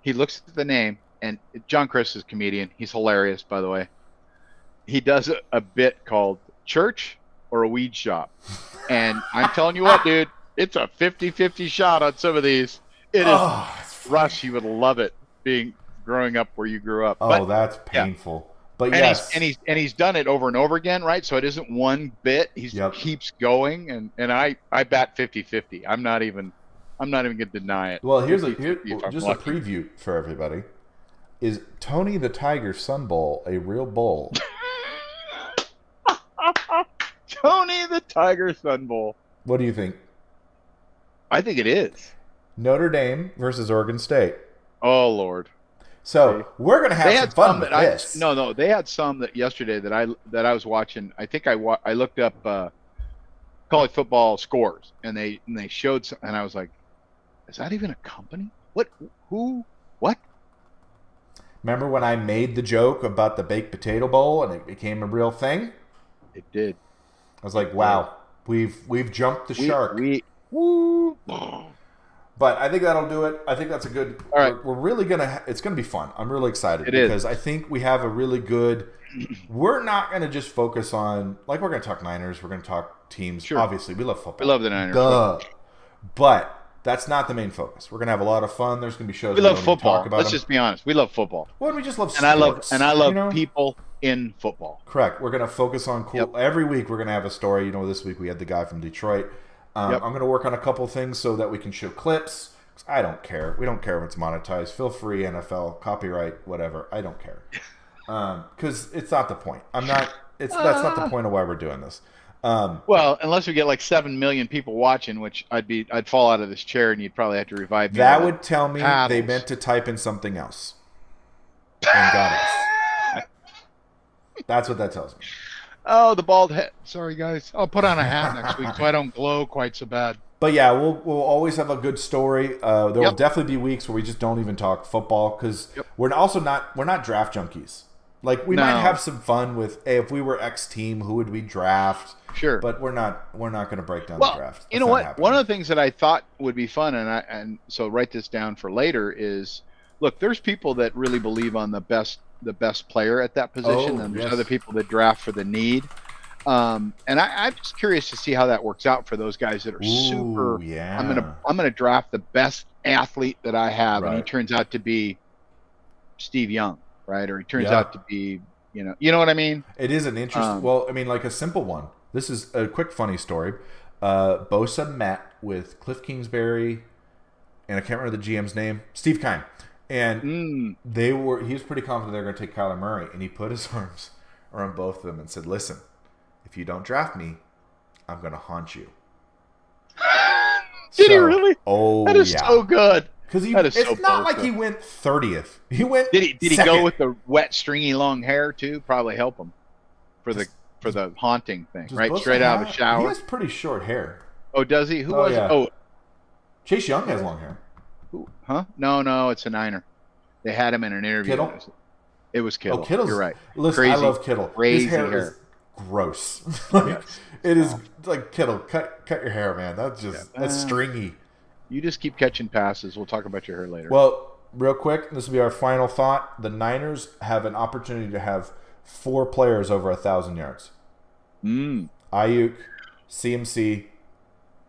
He looks at the name, and John Chris is a comedian. He's hilarious, by the way. He does a bit called Church or a Weed Shop. And I'm telling you what, dude, it's a 50-50 shot on some of these. It is. Russ, you would love it growing up where you grew up. Oh, that's painful. Yeah. But yes, he's done it over and over again, right? So it isn't one bit. He keeps going, and I bat 50-50. I'm not even going to deny it. Well, here's just a preview for everybody. Is Tony the Tiger Sun Bowl a real bowl? Tony the Tiger Sun Bowl. What do you think? I think it is. Notre Dame versus Oregon State. Oh, Lord. So we're gonna have some fun with this. No, they had some that yesterday that I was watching. I think I looked up college football scores, and they showed some, and I was like, is that even a company? What? Who? What? Remember when I made the joke about the baked potato bowl and it became a real thing? It did. I was like, wow, we've jumped the shark. Woo. But I think that'll do it. I think that's a good. All right. We're really it's gonna be fun. I'm really excited because I think we have a really good. We're not gonna just focus on we're gonna talk Niners. We're gonna talk teams. Sure. Obviously, we love football. We love the Niners. Duh. But that's not the main focus. We're gonna have a lot of fun. There's gonna be shows. We love football. Let's just be honest. We love football. Well, we just love sports. And I love people in football. Correct. We're gonna focus on cool. Yep. Every week we're gonna have a story. This week we had the guy from Detroit. I'm gonna work on a couple things so that we can show clips. I don't care. We don't care if it's monetized. Feel free, NFL, copyright, whatever. I don't care. Because it's not the point. That's not the point of why we're doing this. Well, unless we get like 7 million people watching, which I'd fall out of this chair and you'd probably have to revive me. That would tell me they meant to type in something else. And got us. That's what that tells me. Oh, the bald head. Sorry, guys. I'll put on a hat next week so I don't glow quite so bad. But yeah, we'll always have a good story. There will definitely be weeks where we just don't even talk football because we're not draft junkies. Like we might have some fun with, hey, if we were X team, who would we draft? Sure. But we're not going to break down the draft. That's you know what? Happening. One of the things that I thought would be fun, and so write this down for later, is look, there's people that really believe on the best player at that position, and there's other people that draft for the need. And I'm just curious to see how that works out for those guys that are super. Yeah. I'm gonna draft the best athlete that I have, and he Right. turns out to be Steve Young, right? Or he turns Yeah. out to be, you know what I mean? It is an interesting. Well, I mean, like a simple one. This is a quick, funny story. Bosa met with Cliff Kingsbury, and I can't remember the GM's name, Steve Kine, and he was pretty confident they were going to take Kyler Murray, and he put his arms around both of them and said, "Listen, if you don't draft me, I'm going to haunt you." Did he really? Oh, that is yeah. so good. Because it's so not like he went 30th. He went. Did he second. go with the wet, stringy, long hair too? Probably help him for the haunting thing, right? Straight out of the shower. He has pretty short hair. Oh, does he? Who was it? Oh, Chase Young has long hair. Who? Huh? No, it's a Niner. They had him in an interview. Kittle? It was Kittle. Oh, Kittle's, You're right. Listen, crazy, I love Kittle. Crazy His hair is gross. It is like, Kittle, cut your hair, man. That's stringy. You just keep catching passes. We'll talk about your hair later. Well, real quick, this will be our final thought. The Niners have an opportunity to have 4 players over 1,000 yards. Ayuk, CMC.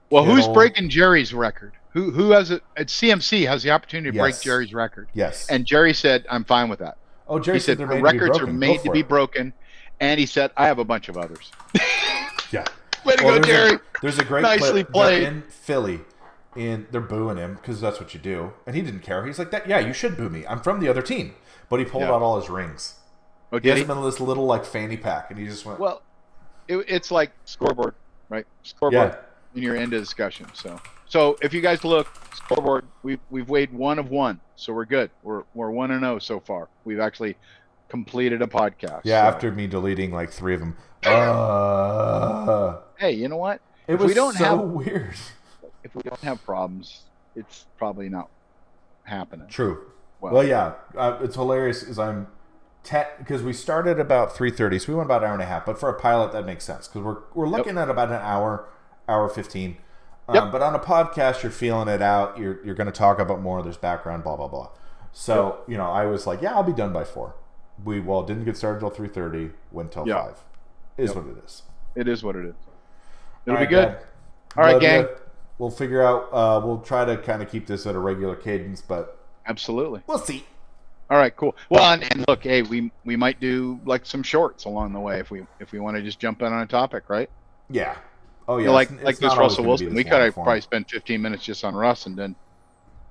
Well, Kittle. Who's breaking Jerry's record? Who has it? CMC has the opportunity to break Jerry's record. Yes. And Jerry said, "I'm fine with that." Oh, Jerry said the records are made to be broken, and he said, "I have a bunch of others." Yeah. Way to go, Jerry. There's a great nicely clip. played. They're in Philly, and they're booing him because that's what you do. And he didn't care. He's like, "That, yeah, you should boo me. I'm from the other team." But he pulled out all his rings. Oh, he has them in this little like fanny pack, and he just went. Well, it's like scoreboard, right? Scoreboard. And you're into discussion. So if you guys look, scoreboard, we've weighed 1 of 1, so we're good. We're 1-0 so far. We've actually completed a podcast. Yeah, after me deleting like 3 of them. Hey, you know what? It was so weird. If we don't have problems, it's probably not happening. True. Well, yeah, it's hilarious. Because we started about 3:30, so we went about an hour and a half. But for a pilot, that makes sense because we're looking at about an hour 15. But on a podcast, you're feeling it out. You're going to talk about more. There's background, blah blah blah. So I was like, yeah, I'll be done by 4. We didn't get started till 3:30. Went till 5. Is what it is. It is what it is. It'll be good. Dad. All right, gang. We'll figure out. We'll try to kind of keep this at a regular cadence, but absolutely, we'll see. All right, cool. Well, and look, hey, we might do like some shorts along the way if we want to just jump in on a topic, right? Yeah. Oh yeah. Like this Russell Wilson. We could have probably spend 15 minutes just on Russ and then